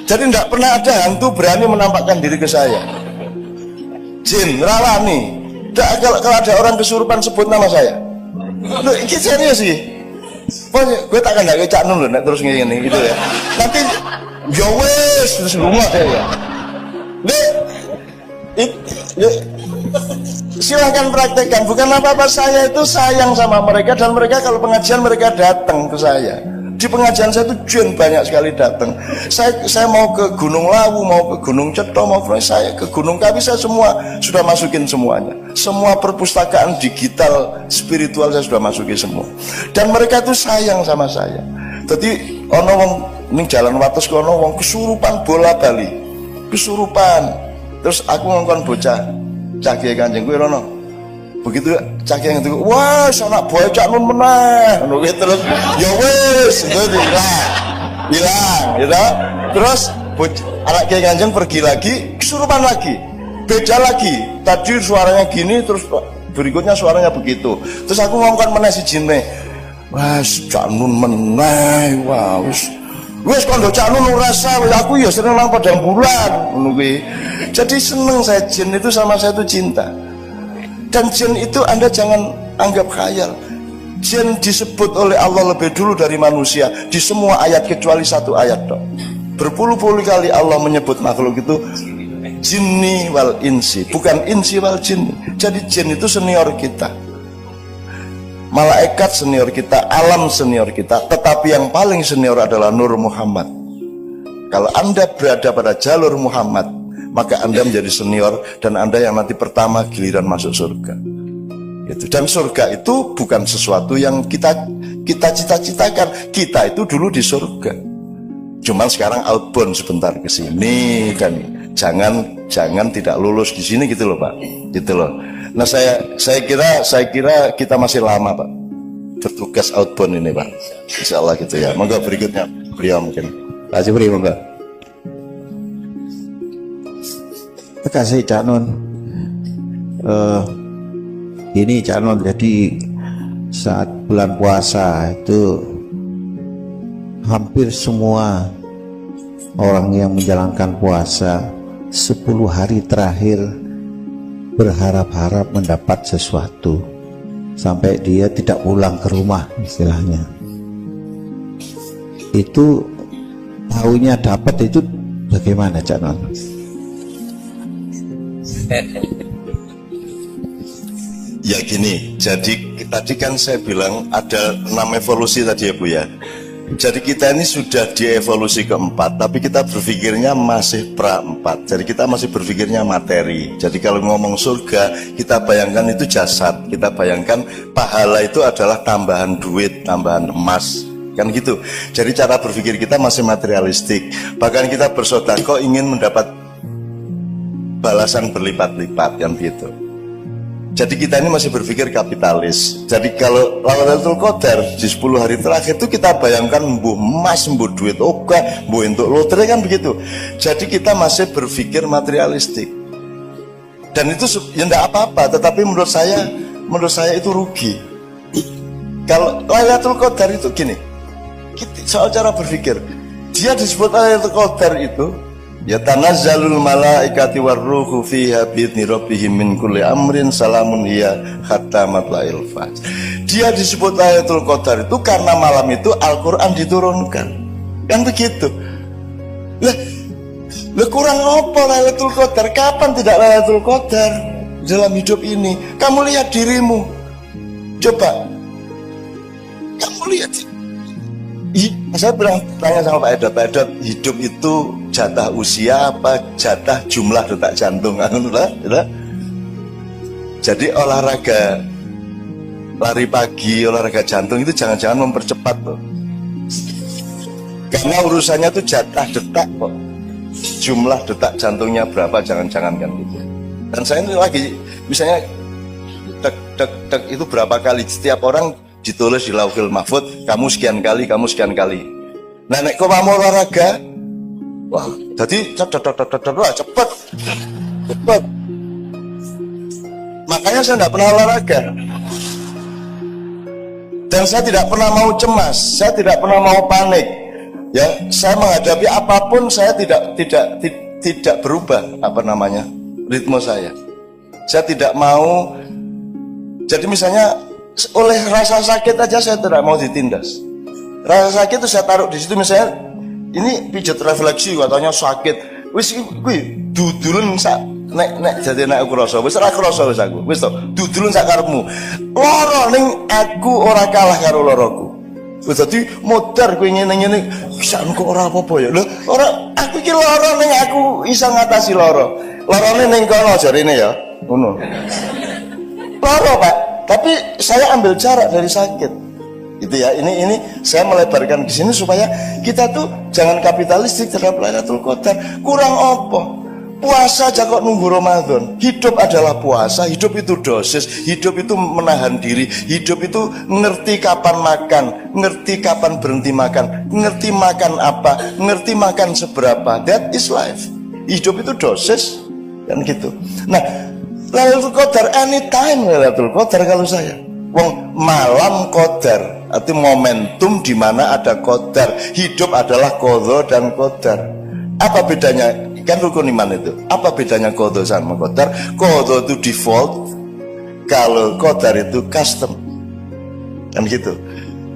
Jadi tidak pernah ada hantu berani menampakkan diri ke saya. Jin, rawani. Kalau ada orang kesurupan sebut nama saya. Loh, ini serius sih. Pokoknya gue tak akan gak Cak Nun loh, terus ngene gitu ya. Nanti ya wes terus rumah saya ya. Silahkan praktekkan. Bukan apa-apa, saya itu sayang sama mereka dan mereka kalau pengajian mereka datang ke saya. Di pengajian saya itu jin banyak sekali datang. Saya mau ke Gunung Lawu, mau ke Gunung Ceto, mau ke saya ke Gunung Kawi, saya semua sudah masukin semuanya. Semua perpustakaan digital spiritual saya sudah masukin semua. Dan mereka itu sayang sama saya. Jadi ono wong ning jalan wates kono wong kesurupan bola bali. Kesurupan. Terus aku ngongkon bocah Cak Kiai Kanjeng kuwi rono. Begitu Cak Kiai itu, wah anak boy Cak Nun meneh. Ngono terus ya wis itu hilang gitu. Terus anak Kiai Kanjeng pergi lagi, kesurupan lagi. Beda lagi. Tadi suaranya gini terus berikutnya suaranya begitu. Terus aku ngongkon meneh si jinne. Wah, Cak Nun meneh. Wah, wis kondo Cak Nun ngrasa aku ya seneng nang padang bulan ngono kuwi. Jadi seneng saya, jin itu sama saya itu cinta. Dan jin itu Anda jangan anggap khayal. Jin disebut oleh Allah lebih dulu dari manusia di semua ayat kecuali satu ayat dong. Berpuluh-puluh kali Allah menyebut makhluk itu jinni wal insi, bukan insi wal jinni. Jadi jin itu senior kita, malaikat senior kita, alam senior kita, tetapi yang paling senior adalah Nur Muhammad. Kalau Anda berada pada jalur Muhammad, maka Anda menjadi senior dan Anda yang nanti pertama giliran masuk surga. Gitu. Dan surga itu bukan sesuatu yang kita kita cita-citakan. Kita itu dulu di surga, cuman sekarang outbound sebentar ke sini, dan jangan tidak lulus di sini gitu loh Pak, gitu loh. Nah saya kira kita masih lama Pak bertugas outbound ini Pak, insya Allah gitu ya. Monggo berikutnya beliau mungkin Pak Jibri, monggo. Terima kasih Cak Nun. Ini Cak Nun, jadi saat bulan puasa itu hampir semua orang yang menjalankan puasa 10 hari terakhir berharap-harap mendapat sesuatu sampai dia tidak pulang ke rumah istilahnya. Itu tahunya dapat itu bagaimana Cak Non? Ya gini, jadi tadi kan saya bilang ada 6 evolusi tadi ya Bu ya. Jadi kita ini sudah di evolusi keempat, tapi kita berpikirnya masih pra-4. Jadi kita masih berpikirnya materi. Jadi kalau ngomong surga, kita bayangkan itu jasad. Kita bayangkan pahala itu adalah tambahan duit, tambahan emas, kan gitu. Jadi cara berpikir kita masih materialistik. Bahkan kita bersedekah ingin mendapat balasan berlipat-lipat, kan gitu. Jadi kita ini masih berpikir kapitalis. Jadi kalau Lailatul Qadar di 10 hari terakhir itu kita bayangkan mbuh emas, mbuh duit oke, mbuh untuk lotre, kan begitu. Jadi kita masih berpikir materialistik. Dan itu ya enggak apa-apa, tetapi menurut saya itu rugi. Kalau Lailatul Qadar itu gini, soal cara berpikir, dia disebut Lailatul Qadar itu ya tanazzalul malaikati warruhu fiha bi'idzni rabbihim min kulli amrin salamun hiya hatta matla'il fajr. Dia disebut Lailatul Qadar itu karena malam itu Al-Qur'an diturunkan. Kan begitu. Lah kurang apa Lailatul Qadar? Kapan tidak Lailatul Qadar dalam hidup ini? Kamu lihat dirimu. Coba. Kamu lihat. Saya pernah tanya sama Pak Edot, hidup itu jatah usia apa jatah jumlah detak jantung? Jadi olahraga lari pagi, olahraga jantung itu jangan-jangan mempercepat loh. Karena urusannya itu jatah detak kok. Jumlah detak jantungnya berapa, jangan-jangan kan gitu. Dan saya ini lagi misalnya dek itu berapa kali, setiap orang ditulis di Lauhul Mahfuz, kamu sekian kali, kamu sekian kali. Nah, nek kok mau olahraga, wah, jadi cepet. Makanya saya tidak pernah olahraga. Dan saya tidak pernah mau cemas, saya tidak pernah mau panik. Ya, saya menghadapi apapun saya tidak berubah ritme saya. Saya tidak mau. Jadi misalnya oleh rasa sakit aja saya tidak mau ditindas. Rasa sakit itu saya taruh di situ, misalnya ini pijat refleksi katanya sakit. Wis kuwi dudulun sak nek jadi nek aku rasa wis ora krasa wis aku. Wis to, dudulun sak karepmu. Lara ning aku ora kalah karo laraku. Wis dadi modar kowe ngene-ngene bisa engko ora apa-apa ya. Lho, ora aku iki lara ning aku iso ngatasi lara. Larane ning kono jarine ya. Ngono. Lara, Pak. Tapi saya ambil jarak dari sakit, gitu ya. Ini saya melebarkan di sini supaya kita tuh jangan kapitalistik terhadap Lailatul Qadar. Kurang apa? Puasa aja kok nunggu Ramadan. Hidup adalah puasa. Hidup itu dosis. Hidup itu menahan diri. Hidup itu ngerti kapan makan, ngerti kapan berhenti makan, ngerti makan apa, ngerti makan seberapa. That is life. Hidup itu dosis, kan gitu. Nah, Lailatul Qadar anytime Lailatul Qadar kalau saya. Wong malam Qadar, arti momentum di mana ada Qadar. Hidup adalah qadha dan qadar. Apa bedanya? Kan rukun iman itu. Apa bedanya qadha sama qadar? Qadha itu default, kalau qadar itu custom. Kan gitu.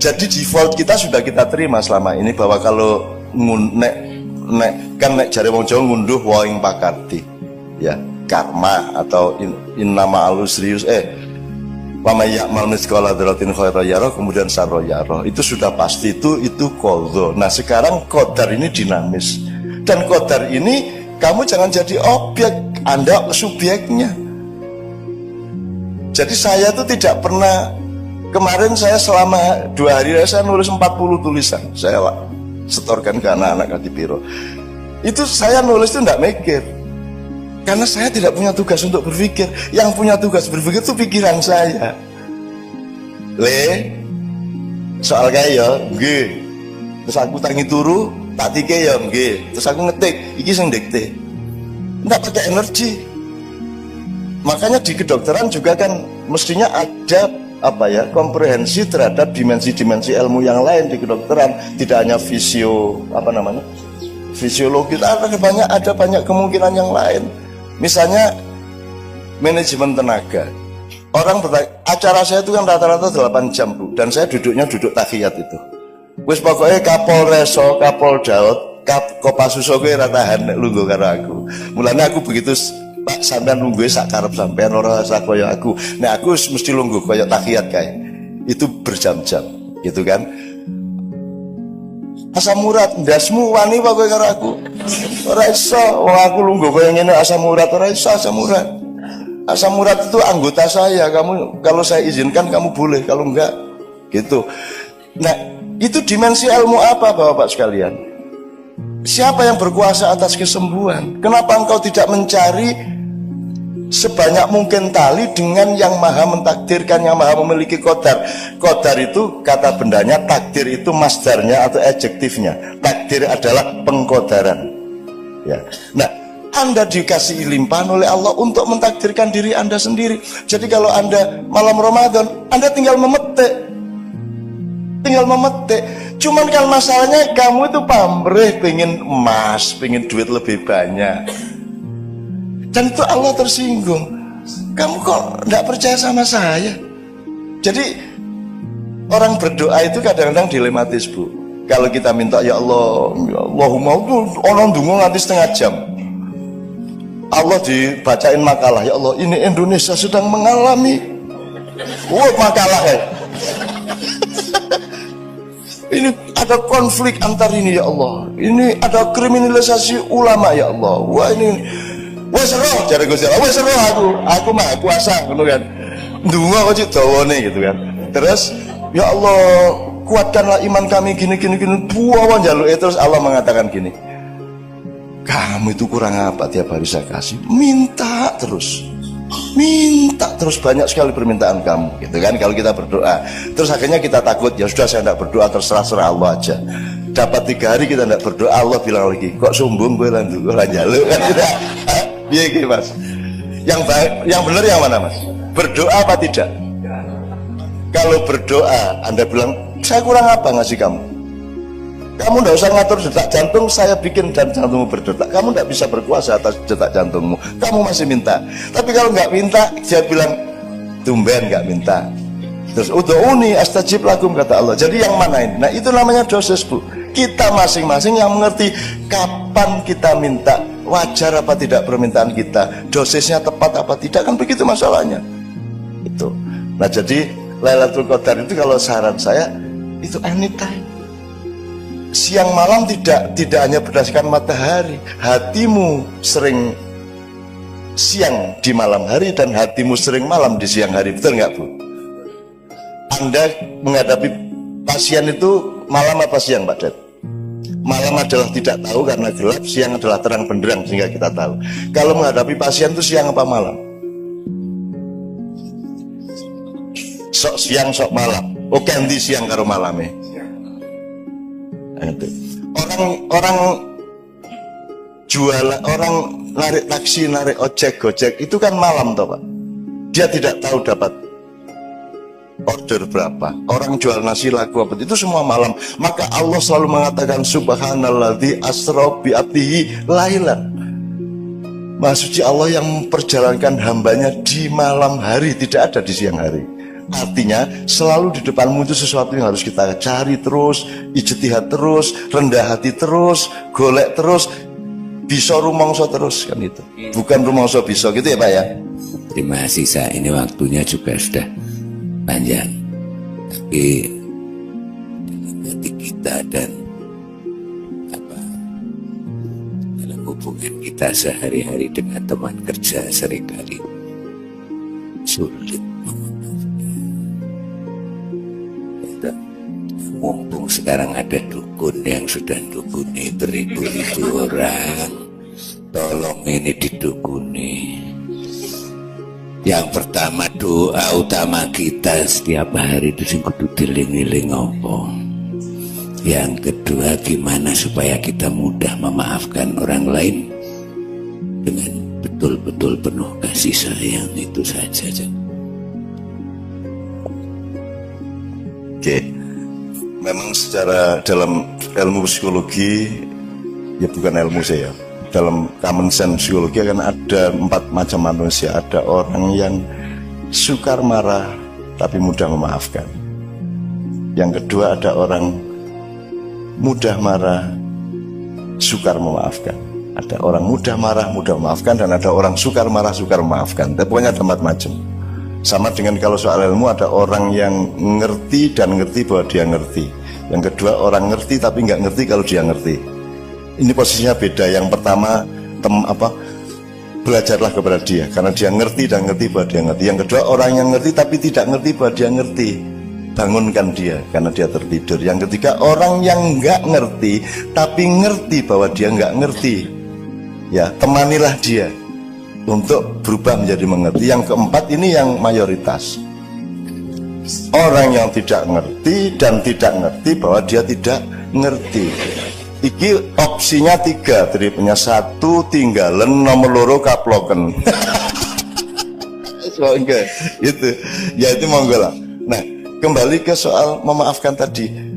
Jadi default kita sudah kita terima selama ini bahwa kalau nek jare wong Jawa ngunduh waing pakarti. Ya. Karma atau innama alusrius wa may ya'mal mithqala dzarratin khairan yarah, kemudian sarra yarah. Itu sudah pasti, itu qadha. Nah, sekarang qadar ini dinamis. Dan qadar ini kamu jangan jadi objek, Anda subjeknya. Jadi saya itu tidak pernah Kemarin saya selama 2 hari saya nulis 40 tulisan. Saya setorkan ke anak-anak Kadipiro. Itu saya nulis itu enggak mikir. Karena saya tidak punya tugas untuk berpikir. Yang punya tugas berpikir itu pikiran saya. Soal kaya, nggih. Terus aku tangi turu, tak tike ya nggih. Terus aku ngetik, iki sing dikte. Enggak pakai energi. Makanya di kedokteran juga kan mestinya ada komprehensi terhadap dimensi-dimensi ilmu yang lain di kedokteran, tidak hanya fisiologi, ada banyak kemungkinan yang lain. Misalnya manajemen tenaga. Orang bertanya, acara saya itu kan rata-rata 8 jam Bu, dan saya duduk tahiyat itu. Wis pokoknya Kapolreso, Kapoldaud, Kopasuso gue ratahan lungguh karo aku. Mulanya aku begitu, Pak sampean lungguh sak karep sampean ora sak koyo aku. Nah aku mesti lungguh koyo tahiyat kae. Itu berjam-jam, gitu kan. Asam urat ndasmu wani apa kowe karo aku? Ora iso, wong aku lungguh koyo ngene asam urat, ora iso asam urat. Asam urat itu anggota saya, kamu kalau saya izinkan kamu boleh, kalau enggak gitu. Nah, itu dimensi ilmu apa Bapak sekalian? Siapa yang berkuasa atas kesembuhan? Kenapa engkau tidak mencari sebanyak mungkin tali dengan yang maha mentakdirkan, yang maha memiliki qadar? Qadar itu kata bendanya, takdir itu masdarnya atau adjektifnya. Takdir adalah pengqadaran. Ya. Nah, Anda dikasih limpahan oleh Allah untuk mentakdirkan diri Anda sendiri. Jadi kalau Anda malam Ramadan, Anda tinggal memetik. Cuman kan masalahnya kamu itu pamrih, pengen emas, pengen duit lebih banyak. Dan itu Allah tersinggung. Kamu kok tidak percaya sama saya? Jadi orang berdoa itu kadang-kadang dilematis Bu. Kalau kita minta ya Allahumma itu orang dungu nanti setengah jam. Allah dibacain makalah, ya Allah ini Indonesia sedang mengalami makalah ya. Ini ada konflik antar ini ya Allah. Ini ada kriminalisasi ulama ya Allah. Wah ini wes roh jare Gusti Allah. Wes roh aku maha kuasa ngono kan. Ndonga kok cik dawane gitu kan. Terus ya Allah kuatkanlah iman kami gini. Buah njaluke terus Allah mengatakan gini. Kamu itu kurang apa tiap hari saya kasih? Minta terus banyak sekali permintaan kamu gitu kan kalau kita berdoa. Terus akhirnya kita takut, ya sudah saya tidak berdoa, terserah Allah aja. Dapat 3 hari kita tidak berdoa, Allah bilang lagi, kok sombong gue lanjut kan tidak. Iya gitu Mas. Yang benar yang mana Mas? Berdoa apa tidak? Kalau berdoa Anda bilang saya kurang apa ngasih kamu? Kamu tidak usah ngatur detak jantung, saya bikin dan jantungmu berdetak. Kamu tidak bisa berkuasa atas detak jantungmu. Kamu masih minta. Tapi kalau nggak minta, dia bilang tumben nggak minta. Terus ud'uni astajib lakum kata Allah. Jadi yang mana ini? Nah itu namanya dosis Bu. Kita masing-masing yang mengerti kapan kita minta, wajar apa tidak permintaan kita, dosisnya tepat apa tidak, kan begitu masalahnya. Itu. Nah jadi Lailatul Qadar itu kalau saran saya itu anytime. Siang malam tidak hanya berdasarkan matahari. Hatimu sering siang di malam hari dan hatimu sering malam di siang hari. Betul nggak Bu? Anda menghadapi pasien itu malam apa siang Pak Ded? Malam adalah tidak tahu karena gelap, siang adalah terang benderang sehingga kita tahu. Kalau menghadapi pasien itu siang apa malam? Sok siang sok malam. Oh ganti siang karo malamnya. Orang jualan, orang narik taksi, narik ojek, gojek itu kan malam toh Pak. Dia tidak tahu dapat order berapa. Orang jual nasi laku apa itu semua malam. Maka Allah selalu mengatakan subhanalladzi asra bi abdihi lailan. Maha suci Allah yang memperjalankan hambanya di malam hari, tidak ada di siang hari. Artinya selalu di depanmu itu sesuatu yang harus kita cari terus, ijtihad terus, rendah hati terus, golek terus, bisa rumangsa terus kan itu. Bukan rumangsa bisa gitu ya Pak ya. Terima kasih, saya ini waktunya juga sudah panjang. Tapi dalam hati kita dan dalam hubungan kita sehari-hari dengan teman kerja seringkali sulit memaafkan. sekarang ada dukun yang sudah dukuni beribu-ribu orang. Tolong ini didukuni. Yang pertama, doa utama kita setiap hari itu sing kudu dieling-eling apa. Yang kedua, gimana supaya kita mudah memaafkan orang lain dengan betul-betul penuh kasih sayang. Itu saja. Oke, memang secara dalam ilmu psikologi, ya bukan ilmu saya, dalam common sense psikologi kan ada 4 macam manusia. Ada orang yang sukar marah tapi mudah memaafkan. Yang kedua ada orang mudah marah, sukar memaafkan. Ada orang mudah marah, mudah memaafkan, dan ada orang sukar marah, sukar memaafkan. Tapi pokoknya ada 4 macam. Sama dengan kalau soal ilmu, ada orang yang ngerti dan ngerti bahwa dia ngerti. Yang kedua orang ngerti tapi nggak ngerti kalau dia ngerti. Ini posisinya beda. Yang pertama belajarlah kepada dia karena dia ngerti dan ngerti bahwa dia ngerti. Yang kedua orang yang ngerti tapi tidak ngerti bahwa dia ngerti. Bangunkan dia karena dia tertidur. Yang ketiga orang yang nggak ngerti tapi ngerti bahwa dia nggak ngerti. Ya, temanilah dia untuk berubah menjadi mengerti. Yang keempat ini yang mayoritas. Orang yang tidak ngerti dan tidak ngerti bahwa dia tidak ngerti. Iki opsinya 3, tripnya 1 tinggalan, nomor loro kaploken. So, enggak, itu, ya itu monggo lah. Nah, kembali ke soal memaafkan tadi.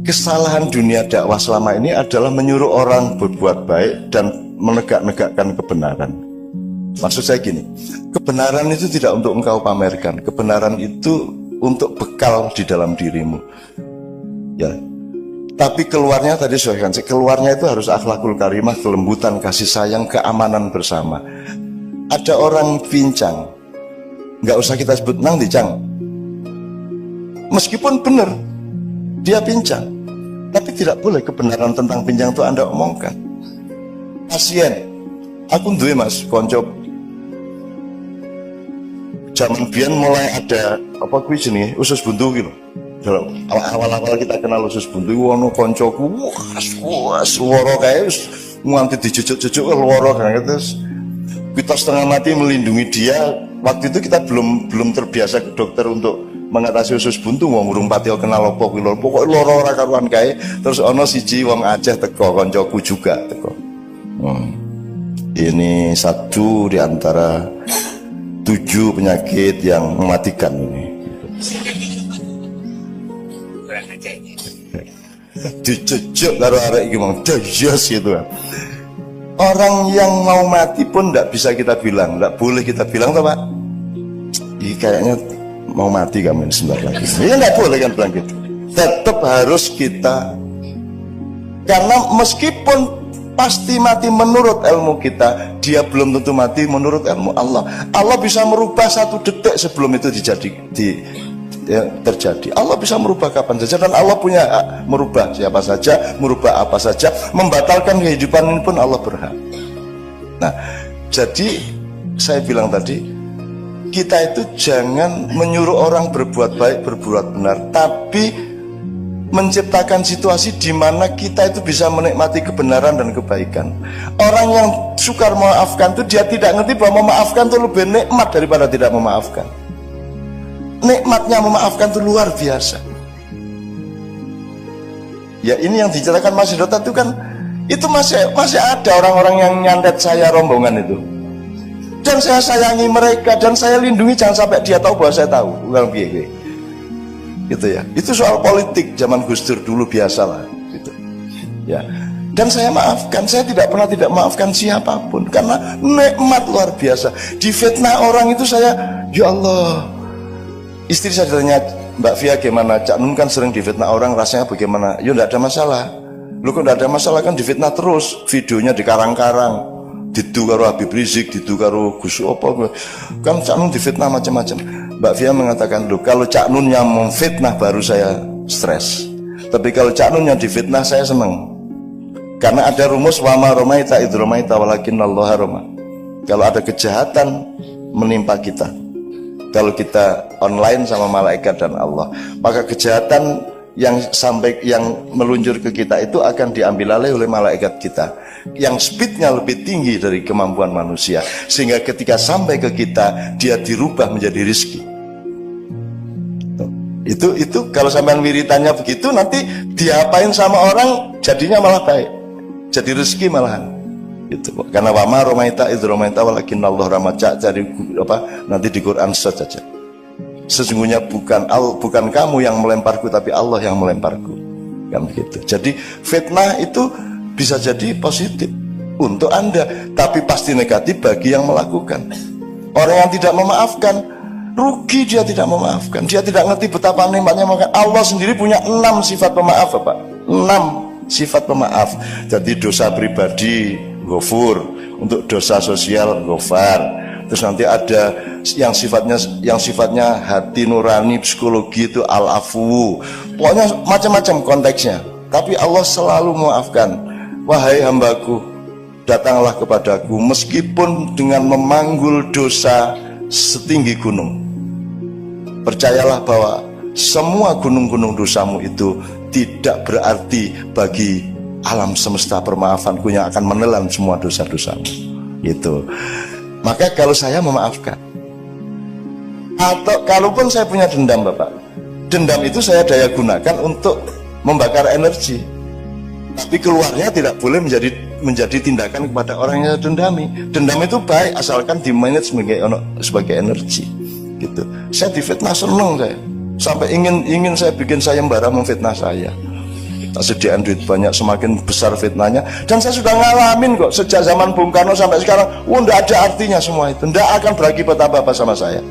Kesalahan dunia dakwah selama ini adalah menyuruh orang berbuat baik dan menegak-negakkan kebenaran. Maksud saya gini, kebenaran itu tidak untuk engkau pamerkan, kebenaran itu untuk bekal di dalam dirimu. Ya, tapi keluarnya tadi saya kan, keluarnya itu harus akhlakul karimah, kelembutan, kasih sayang, keamanan bersama. Ada orang pincang, nggak usah kita sebut nang dicang. Meskipun benar dia pincang, tapi tidak boleh kebenaran tentang pincang itu Anda omongkan. Pasien, aku duwe Mas konco zaman biyen mulai ada apa kuwi jenenge usus buntu gitu. Dalam awal-awal kita kenal usus buntu ono koncoku wah swara kae wis nganti dijujuk-jujuk loro kan terus kita setengah mati melindungi dia. Waktu itu kita belum terbiasa ke dokter untuk mengatasi usus buntu, wong urung pati kenal apa kuwi lho. Pokoke lara ora karuan kae. Terus ana siji wong Aceh teko, kancaku juga teko. Ini satu di antara 7 penyakit yang mematikan ini. Dicucuk karo arek iki mong dayas gitu kan. Orang yang mau mati pun tidak bisa kita bilang, tidak boleh kita bilang toh Pak. Ini kayaknya mau mati kamu sebentar lagi. Ya nggak boleh kan bilang gitu. Tetap harus kita, karena meskipun pasti mati menurut ilmu kita, dia belum tentu mati menurut ilmu Allah. Allah bisa merubah 1 detik sebelum itu terjadi. Allah bisa merubah kapan saja dan Allah punya hak merubah siapa saja, merubah apa saja, membatalkan kehidupan ini pun Allah berhak. Nah, jadi saya bilang tadi, kita itu jangan menyuruh orang berbuat baik, berbuat benar, tapi menciptakan situasi di mana kita itu bisa menikmati kebenaran dan kebaikan. Orang yang sukar memaafkan itu dia tidak ngerti bahwa memaafkan itu lebih nikmat daripada tidak memaafkan. Nikmatnya memaafkan itu luar biasa. Ya ini yang diceritakan Mas Hidota itu kan, itu masih ada orang-orang yang nyantet saya rombongan itu. Dan saya sayangi mereka dan saya lindungi, jangan sampai dia tahu bahwa saya tahu. Bukan biaya. Gitu ya. Itu soal politik zaman Gus Dur dulu biasalah. Gitu. Ya. Dan saya maafkan, saya tidak pernah tidak maafkan siapapun karena nikmat luar biasa. Di fitnah orang itu saya, ya Allah. Istri saya ditanya, Mbak Fia gimana? Cak Nun kan sering difitnah orang, rasanya bagaimana? Ya enggak ada masalah. Lu kok enggak ada masalah kan difitnah terus, videonya dikarang-karang, didu karo Habib Rizik, didu karo Gus apa kan Cak Nun difitnah macam-macam. Mbak Fia mengatakan, "Loh, kalau Cak Nun yang memfitnah baru saya stres. Tapi kalau Cak Nun yang difitnah saya senang." Karena ada rumus wama romaita idromaita walakin Allah roma. Kalau ada kejahatan menimpa kita, Kalau kita online sama malaikat dan Allah, maka kejahatan yang meluncur ke kita itu akan diambil alih oleh malaikat kita yang speednya lebih tinggi dari kemampuan manusia, sehingga ketika sampai ke kita dia dirubah menjadi rizki. Itu kalau sampean wiritannya begitu, nanti diapain sama orang jadinya malah baik, jadi rezeki malahan. Itu karena wama romaita idh romaita walakin Allah ramaca, jadi apa nanti di Quran saja. Sesungguhnya bukan kamu yang melemparku, tapi Allah yang melemparku, kan begitu. Jadi fitnah itu bisa jadi positif untuk Anda, tapi pasti negatif bagi yang melakukan. Orang yang tidak memaafkan rugi, dia tidak memaafkan, dia tidak ngerti betapa nikmatnya memaafkan. Allah sendiri punya 6 sifat pemaaf, Bapak. 6 sifat pemaaf. Jadi dosa pribadi Ghafur, untuk dosa sosial Ghafar. Terus nanti ada yang sifatnya hati nurani, psikologi itu Al-Afu. Pokoknya macam-macam konteksnya. Tapi Allah selalu memaafkan. Wahai hambaku, datanglah kepadaku meskipun dengan memanggul dosa setinggi gunung. Percayalah bahwa semua gunung-gunung dosamu itu tidak berarti bagi alam semesta permaafanku yang akan menelan semua dosa-dosamu. Gitu. Maka kalau saya memaafkan, atau kalaupun saya punya dendam, Bapak, dendam itu saya daya gunakan untuk membakar energi, tapi keluarnya tidak boleh menjadi tindakan kepada orang yang dendami. Dendam itu baik asalkan dimanage sebagai energi. Gitu. Saya difitnah seneng saya, sampai ingin saya bikin sayembara memfitnah saya. Tak sediain duit banyak, semakin besar fitnahnya. Dan saya sudah ngalamin kok sejak zaman Bung Karno sampai sekarang. Tidak ada artinya semua itu, tidak akan berakibat apa-apa sama saya.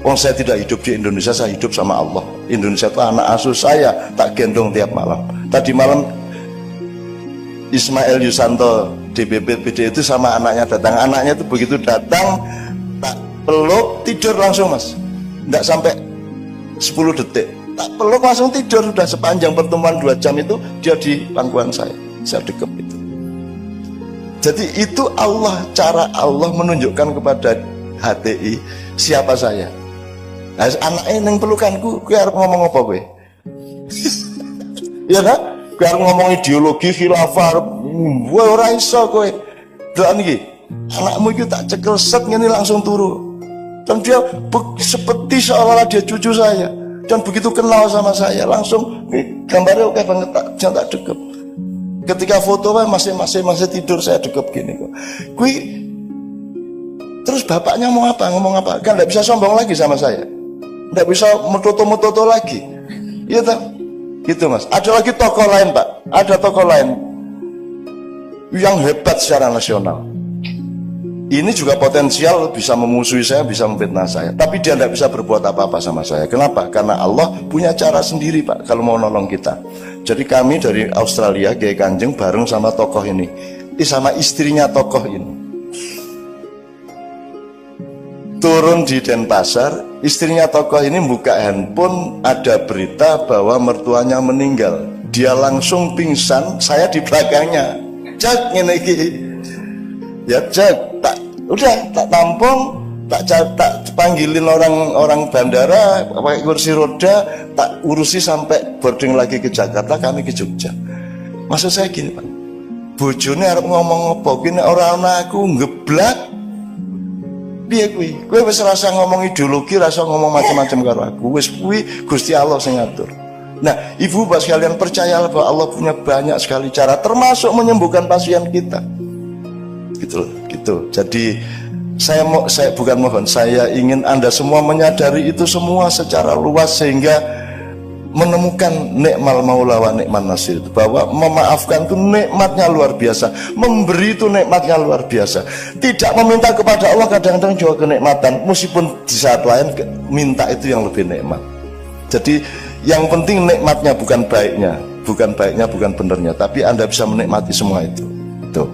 Saya tidak hidup di Indonesia, saya hidup sama Allah. Indonesia itu anak asuh saya, tak gendong tiap malam. Tadi malam Ismail Yusanto DBPD itu sama anaknya datang. Anaknya itu begitu datang, tak peluk, tidur langsung, Mas. Tidak sampai 10 detik, tak peluk langsung tidur. Sudah sepanjang pertemuan 2 jam itu dia di pangkuan saya dekep itu. Jadi itu Allah, cara Allah menunjukkan kepada HTI siapa saya. Nah, anaknya yang pelukanku, gue harus ngomong apa gue? Ya kan? Gue harus ngomong ideologi khilafah, gue ora iso gue. Dan iki, anakmu itu tak cekel set ngene langsung turu. Dan dia seperti seolah-olah dia cucu saya. Dan begitu kenal sama saya langsung gambarnya oke banget, tak dekep. Ketika foto masih tidur saya dekep gini kok. Gue terus bapaknya ngomong apa? Kan tidak bisa sombong lagi sama saya. Tidak bisa metoto lagi. Iya tak? Gitu, Mas. Ada lagi tokoh lain, Pak. Ada tokoh lain yang hebat secara nasional. Ini juga potensial bisa memusuhi saya, bisa memfitnah saya. Tapi dia tidak bisa berbuat apa-apa sama saya. Kenapa? Karena Allah punya cara sendiri, Pak, kalau mau nolong kita. Jadi kami dari Australia, Kiai Kanjeng bareng sama tokoh ini, sama istrinya tokoh ini, turun di Denpasar. Istrinya tokoh ini buka handphone, ada berita bahwa mertuanya meninggal. Dia langsung pingsan, saya di belakangnya. Cak ngene iki. Ya cak, tak tampung, tak panggilin orang bandara pakai kursi roda, tak urusi sampai boarding lagi ke Jakarta, kami ke Jogja. Maksud saya gini, Pak. Bojone arep ngomong apa ki nek ora ana aku ngeblak. Piye kuwi? Kowe wis rasa ngomong ideologi, rasa ngomong macam-macam karo aku. Wis kuwi Gusti Allah sing ngatur. Nah, Ibu Bapak sekalian, percayalah bahwa Allah punya banyak sekali cara, termasuk menyembuhkan pasien kita. Gitu. Jadi saya bukan mohon, saya ingin Anda semua menyadari itu semua secara luas sehingga menemukan nikmal maula wa nikman nasir itu, bahwa memaafkan itu nikmatnya luar biasa, memberi itu nikmatnya luar biasa. Tidak meminta kepada Allah kadang-kadang juga kenikmatan, meskipun di saat lain minta itu yang lebih nikmat. Jadi yang penting nikmatnya, bukan baiknya, bukan benernya, tapi Anda bisa menikmati semua itu. Tuh,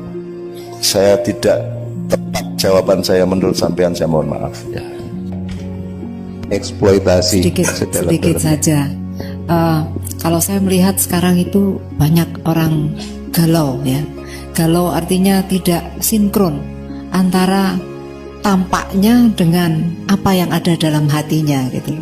saya tidak tepat jawaban saya menurut sampean, saya mohon maaf ya. Eksploitasi sedikit saja. Kalau saya melihat sekarang itu banyak orang galau ya. Galau artinya tidak sinkron antara tampaknya dengan apa yang ada dalam hatinya gitu.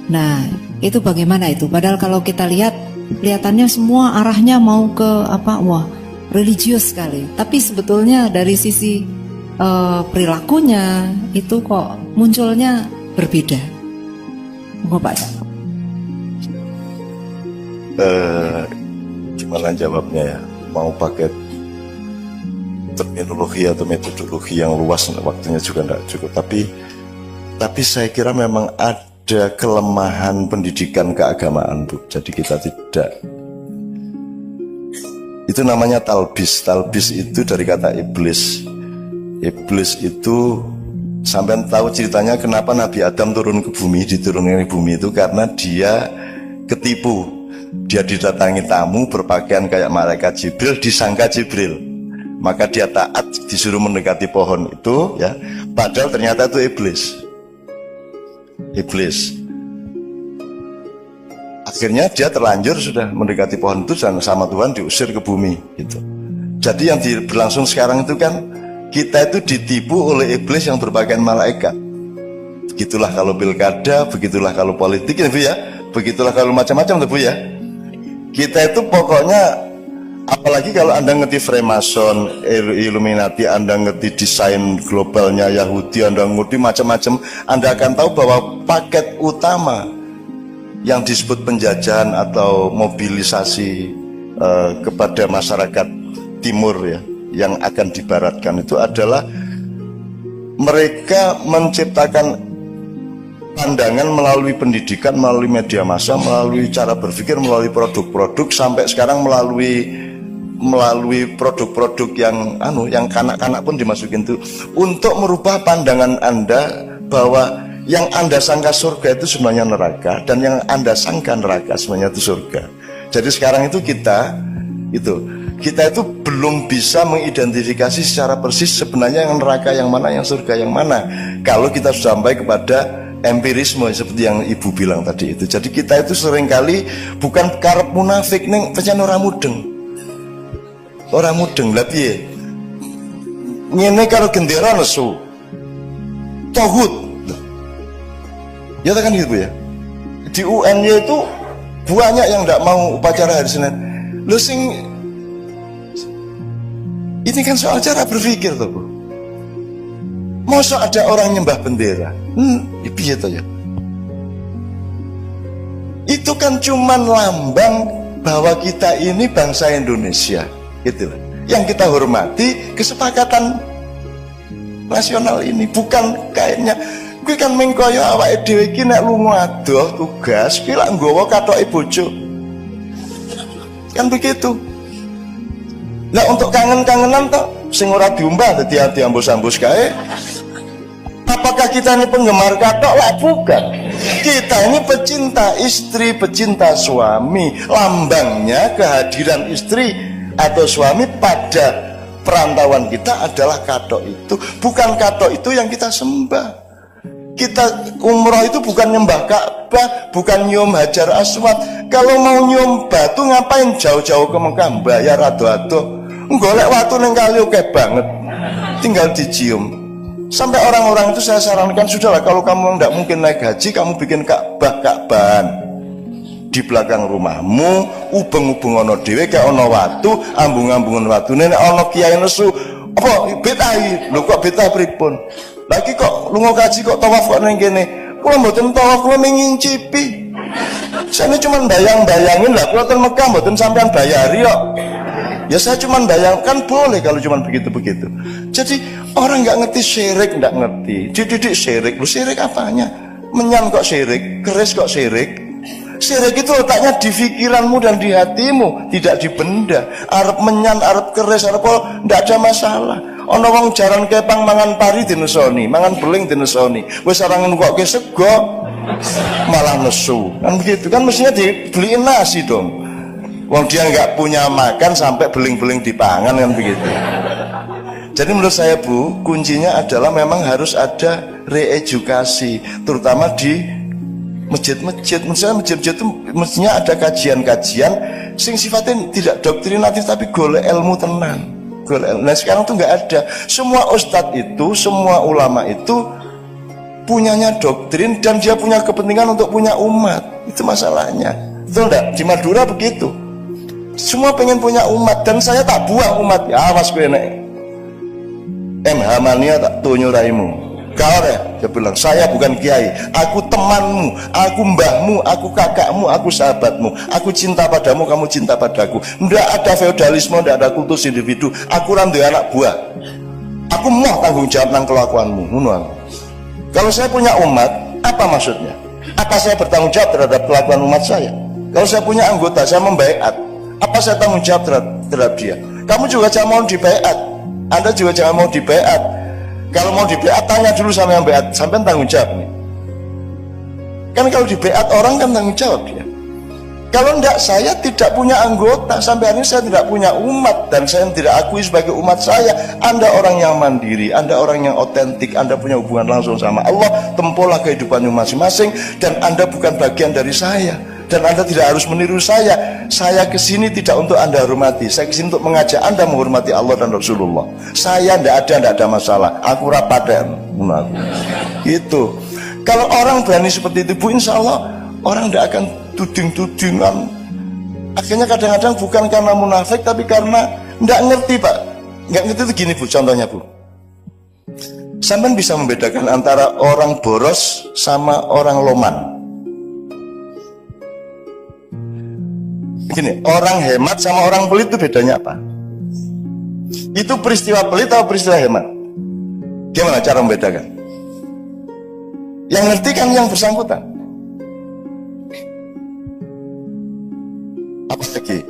Nah, itu bagaimana itu? Padahal kalau kita lihat, kelihatannya semua arahnya mau ke apa? Wah, religius sekali. Tapi sebetulnya dari sisi perilakunya itu kok munculnya berbeda. Pak. Gimana jawabnya ya? Mau pakai terminologi atau metodologi yang luas, waktunya juga tidak cukup. Tapi saya kira memang ada kelemahan pendidikan keagamaan, Bu. Jadi kita tidak. Itu namanya talbis. Talbis itu dari kata iblis. Iblis itu, sampai tahu ceritanya kenapa Nabi Adam turun ke bumi, diturunkan ke bumi itu karena dia ketipu. Dia didatangi tamu berpakaian kayak malaikat Jibril, disangka Jibril. Maka dia taat, disuruh mendekati pohon itu, ya. Padahal ternyata itu iblis. Iblis. Akhirnya dia terlanjur sudah mendekati pohon itu dan sama Tuhan diusir ke bumi, gitu. Jadi yang berlangsung sekarang itu kan kita itu ditipu oleh iblis yang berpakaian malaikat. Begitulah kalau pilkada, begitulah kalau politik, ya Bu ya. Begitulah kalau macam-macam, Bu ya. Kita itu pokoknya, apalagi kalau Anda ngerti Freemason, Illuminati, Anda ngerti desain globalnya Yahudi, Anda ngerti macam-macam, Anda akan tahu bahwa paket utama yang disebut penjajahan atau mobilisasi kepada masyarakat timur ya, yang akan dibaratkan itu adalah mereka menciptakan pandangan melalui pendidikan, melalui media massa, melalui cara berpikir, melalui produk-produk, sampai sekarang melalui produk-produk yang kanak-kanak pun dimasukin itu, untuk merubah pandangan Anda bahwa yang Anda sangka surga itu sebenarnya neraka, dan yang Anda sangka neraka sebenarnya itu surga. Jadi sekarang itu kita itu belum bisa mengidentifikasi secara persis sebenarnya yang neraka yang mana, yang surga yang mana, kalau kita sudah sampai kepada empirisme seperti yang Ibu bilang tadi itu. Jadi kita itu seringkali bukan karep munafik ning pancen ora mudeng. Ora mudeng lha piye? Ngene karo gendera nesu. Tauhid. Ya kan gitu ya. Di UN-nya itu banyak yang enggak mau upacara hari Senin. Lu sing ini kan soal cara berpikir tuh, Bu. Masa ada orang nyembah bendera? Piye to ya? Itu kan cuman lambang bahwa kita ini bangsa Indonesia, gitu loh. Yang kita hormati kesepakatan nasional ini, bukan kayaknya gue kan mengkoyo awake dhewe iki nek lunga adoh tugas ki lak nggawa kathoke bojo. Kan begitu. Lah untuk kangen-kangenan toh sing ora diumbah dadi ambus-ambus kae. Apakah kita ini penggemar katok? Lah bukan. Kita ini pecinta istri, pecinta suami. Lambangnya kehadiran istri atau suami pada perantauan kita adalah katok itu. Bukan katok itu yang kita sembah. Kita umroh itu bukan nyembah Ka'bah, bukan nyium Hajar Aswad. Kalau mau nyium batu ngapain jauh-jauh ke Mekah bayar ado-ado? Golek watu ning kali oke banget. Tinggal dicium. Sampai orang-orang itu saya sarankan, sudahlah kalau kamu tidak mungkin naik haji, kamu bikin Ka'bahan di belakang rumahmu, ubeng-ubeng ono dhewe kayak ono watu, ambung-ambungan watu nenek ono kiai nesu. Apa betahi? Lho kok betah pripun? Lagi kok lunga kaji kok tawaf kok ning kene. Kula mboten tawaf, kula ngincipi. Saya cuma bayang-bayangin lah, kula ten Mekah mboten sampean bayari kok. Ya saya cuma bayangkan boleh kalau cuma begitu-begitu. Jadi orang nggak ngerti syirik, nggak ngerti. Dididik syirik, lu syirik apanya? Menyan kok syirik, keris kok syirik. Syirik itu letaknya di pikiranmu dan di hatimu, tidak di benda. Arep menyan, arep keris, arep apa, nggak ada masalah. Ono wong jaran kepang mangan pari dinesoni, mangan beling dinesoni. Wes orang kok ke sego malah nesu. Kan begitu kan, mestinya dibeliin nasi dong. Wong dia nggak punya makan sampai beling-beling dipangan, kan begitu. Jadi menurut saya, Bu, kuncinya adalah memang harus ada reedukasi, terutama di masjid-masjid. Misalnya masjid-masjid itu mestinya ada kajian-kajian sing sifatnya tidak doktrinatif tapi golek ilmu tenan. golek. Nah sekarang tuh nggak ada. Semua ustadz itu, semua ulama itu punyanya doktrin dan dia punya kepentingan untuk punya umat. Itu masalahnya. Betul enggak? Di Madura begitu. Semua pengen punya umat dan saya tak buang umat. Ya awas gue nek. MH mania tak tunyuraimu. Kau ya, dia bilang, saya bukan kiai, aku temanmu, aku mbahmu, aku kakakmu, aku sahabatmu, aku cinta padamu, kamu cinta padaku. Tidak ada feodalisme, tidak ada kultus individu. Aku randu anak buah. Aku mau tanggung jawab nang kelakuanmu. Kalau saya punya umat, apa maksudnya? Apa saya bertanggung jawab terhadap kelakuan umat saya? Kalau saya punya anggota, saya membaiat. Apa saya tanggung jawab terhadap dia? Kamu juga jangan mau dibaiat. Anda juga jangan mau dibaiat. Kalau mau di BA tanya dulu sama yang BA, sampai tanggung jawab nih. Kan kalau di BA orang kan tanggung jawab dia. Kalau enggak, saya tidak punya anggota, sampai hari ini saya tidak punya umat dan saya tidak akui sebagai umat saya. Anda orang yang mandiri, Anda orang yang otentik, Anda punya hubungan langsung sama Allah, tempohlah kehidupannya masing-masing dan Anda bukan bagian dari saya. Dan Anda tidak harus meniru saya. Saya kesini tidak untuk Anda hormati. Saya kesini untuk mengajak Anda menghormati Allah dan Rasulullah. Saya tidak ada masalah. Aku rapaten. Gitu. Kalau orang berani seperti itu, Bu, insya Allah orang tidak akan tuding-tudingan. Akhirnya kadang-kadang bukan karena munafik, tapi karena tidak ngerti, Pak. Nggak ngerti itu gini, Bu. Contohnya, Bu. Sampai bisa membedakan antara orang boros sama orang loman. Gini, orang hemat sama orang pelit itu bedanya apa? Itu peristiwa pelit atau peristiwa hemat? Gimana cara membedakan? Yang ngerti kan yang bersangkutan. Apa lagi?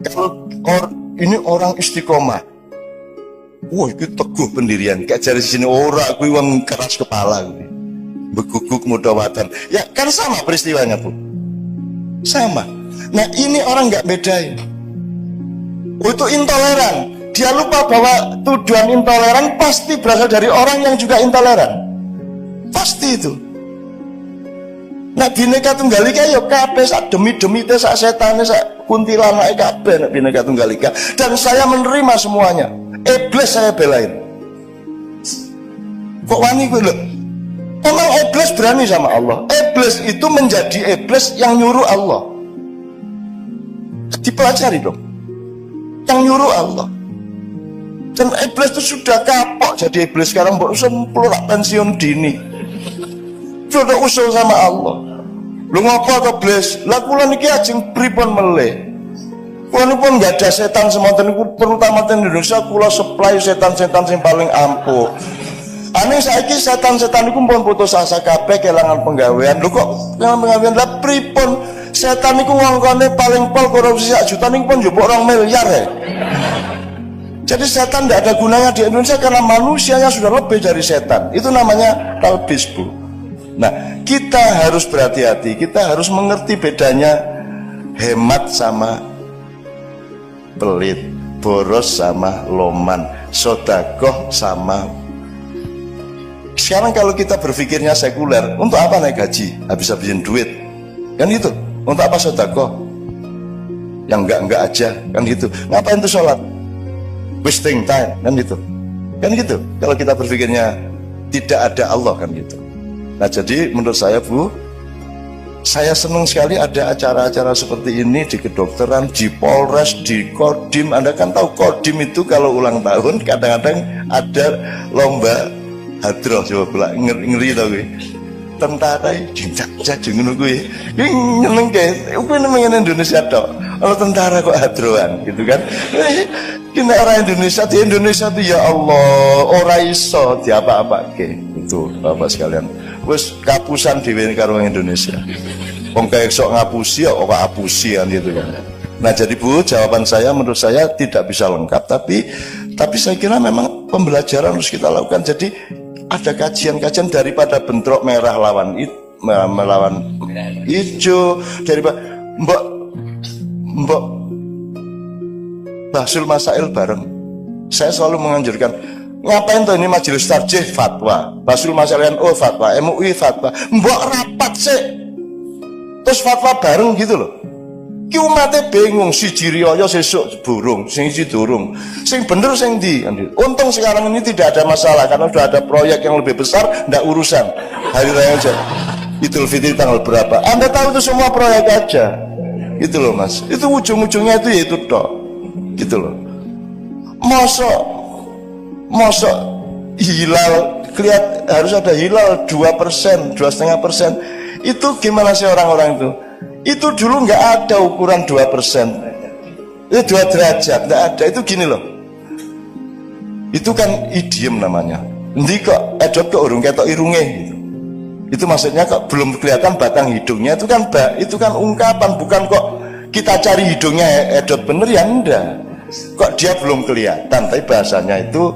Kalau ini orang istiqomah, wah itu teguh pendirian. Kayak dari sini orang, aku yang keras kepala, beguguk mudawatan. Ya kan sama peristiwanya, Bu. Sama. Nah ini orang nggak bedain. Oh, itu intoleran. Dia lupa bahwa tujuan intoleran pasti berasal dari orang yang juga intoleran. Pasti itu. Nah Bhinneka Tunggal Ika ya kabeh sak demi-demi teh sak setane sak kuntilanake kabeh nek Bhinneka Tunggal Ika. Dan saya menerima semuanya. Iblis saya belain. Kok wani gue lho? Emang iblis berani sama Allah. Iblis itu menjadi iblis yang nyuruh Allah. Dipelajari dong. Yang nyuruh Allah. Dan iblis itu sudah kapok jadi iblis. Sekarang baru sempurna pensiun dini. Sudah usul sama Allah. Lu ngapa ke iblis? Lah kula niki ajeng pripun meleh. Kula pun nggak ada setan semonten niku, terutama di Indonesia kula supply setan-setan yang paling ampuh. Aneh saiki setan-setan niku pun putus asa kabeh kelangan penggawean. Lho kok kelangan penggawean? Lah pripun? Setan niku ngongkone paling pol korupsi 1 juta niku pun njupuk 2 miliar ya. Jadi setan tidak ada gunanya di Indonesia karena manusianya sudah lebih dari setan. Itu namanya talbis, Bu. Nah, kita harus berhati-hati. Kita harus mengerti bedanya hemat sama pelit, boros sama loman, sodakoh sama. Sekarang kalau kita berpikirnya sekuler, untuk apa naik gaji? Habis-habisin duit, kan itu. Untuk apa sodakoh? Yang enggak aja, kan gitu. Ngapain tuh sholat? Wasting time, kan gitu. Kan gitu. Kalau kita berpikirnya tidak ada Allah, kan gitu. Nah jadi menurut saya, Bu, saya senang sekali ada acara-acara seperti ini di kedokteran, di Polres, di Kodim. Anda kan tahu Kodim itu kalau ulang tahun kadang-kadang ada lomba hadroh, coba ngeri tau gue. Tentara jajeng ngono kuwi. Ki nyenengke, kuwi nang Indonesia tok. Kalau tentara kok hadroan gitu kan. Ki nek orang Indonesia di Indonesia tuh ya Allah, ora iso diapa-apake. Itu Bapak sekalian. Wis kapusan dhewe karo Indonesia. Wong kayak sok ngapusi ya kok apusi kan gitu kan. Nah jadi Bu, jawaban saya menurut saya tidak bisa lengkap, tapi saya kira memang pembelajaran harus kita lakukan. Jadi ada kajian-kajian daripada bentrok merah melawan hijau, daripada mbok bahsul masail bareng. Saya selalu menganjurkan, ngapain tuh ini majelis tarjih fatwa, bahsul masail NU fatwa, MUI fatwa, mbok rapat sih terus fatwa bareng gitu loh. Ki umate bingung, siji riyaya sesuk burung, sing siji durung. Sing bener sing ndi? Untung sekarang ini tidak ada masalah karena sudah ada proyek yang lebih besar, ndak urusan. Hari raya aja. Idul Fitri tanggal berapa? Anda tahu itu semua proyek aja. Itu loh Mas. Itu ujung-ujungnya itu ya itu tok. Gitu loh. Mosok hilal harus ada hilal 2%, 2,5%. Itu gimana sih orang-orang itu? Itu dulu nggak ada ukuran 2%. Itu 2 derajat, nggak ada. Itu gini loh. Itu kan idiom namanya. Nanti kok edot kok urung ketok irunge gitu. Itu maksudnya kok belum kelihatan batang hidungnya. Itu kan ungkapan, bukan kok kita cari hidungnya edot bener ya enggak. Kok dia belum kelihatan, tapi bahasanya itu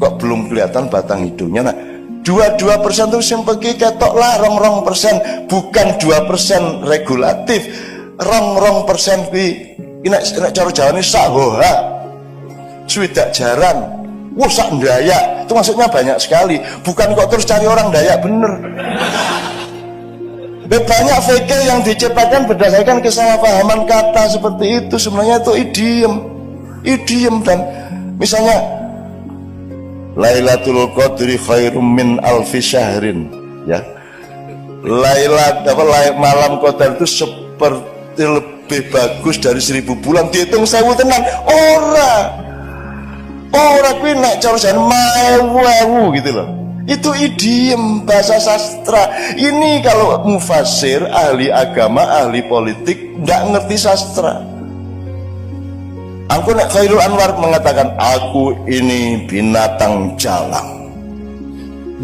kok belum kelihatan batang hidungnya. Nah, 2% itu simpel ketok lah, 2%, bukan 2% regulatif. 2% kuwi nek cara Jawane sahoha. Swidak jaran. Wah, sak Dayak. Itu maksudnya banyak sekali. Bukan kok terus cari orang Dayak bener. Banyak fikih yang diciptakan berdasarkan kesalahpahaman kata seperti itu. Sebenarnya itu idiom dan misalnya Lailatul Qadri khairum min alfi syahrin, ya. Malam Qadar itu seperti lebih bagus dari 1000 bulan. Dihitung 1000 tenan. Ora kuwi nek cara jan maewu gitu loh. Itu idiom bahasa sastra. Ini kalau mufasir, ahli agama, ahli politik nggak ngerti sastra. Aku nek Khairul Anwar mengatakan aku ini binatang jalang.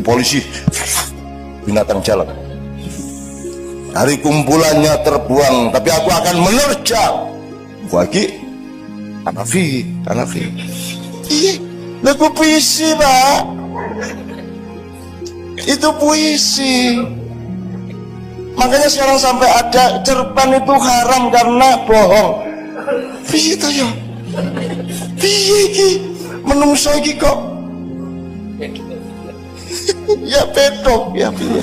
Polisi binatang jalang. Hari kumpulannya terbuang, tapi aku akan menerjang. Bagi Hanafi. Iya, lagu puisi Pak. Itu puisi. Makanya sekarang sampai ada cerpen itu haram karena bohong. Piye to ya? Piye iki? Menungso iki kok ya pedok ya piye?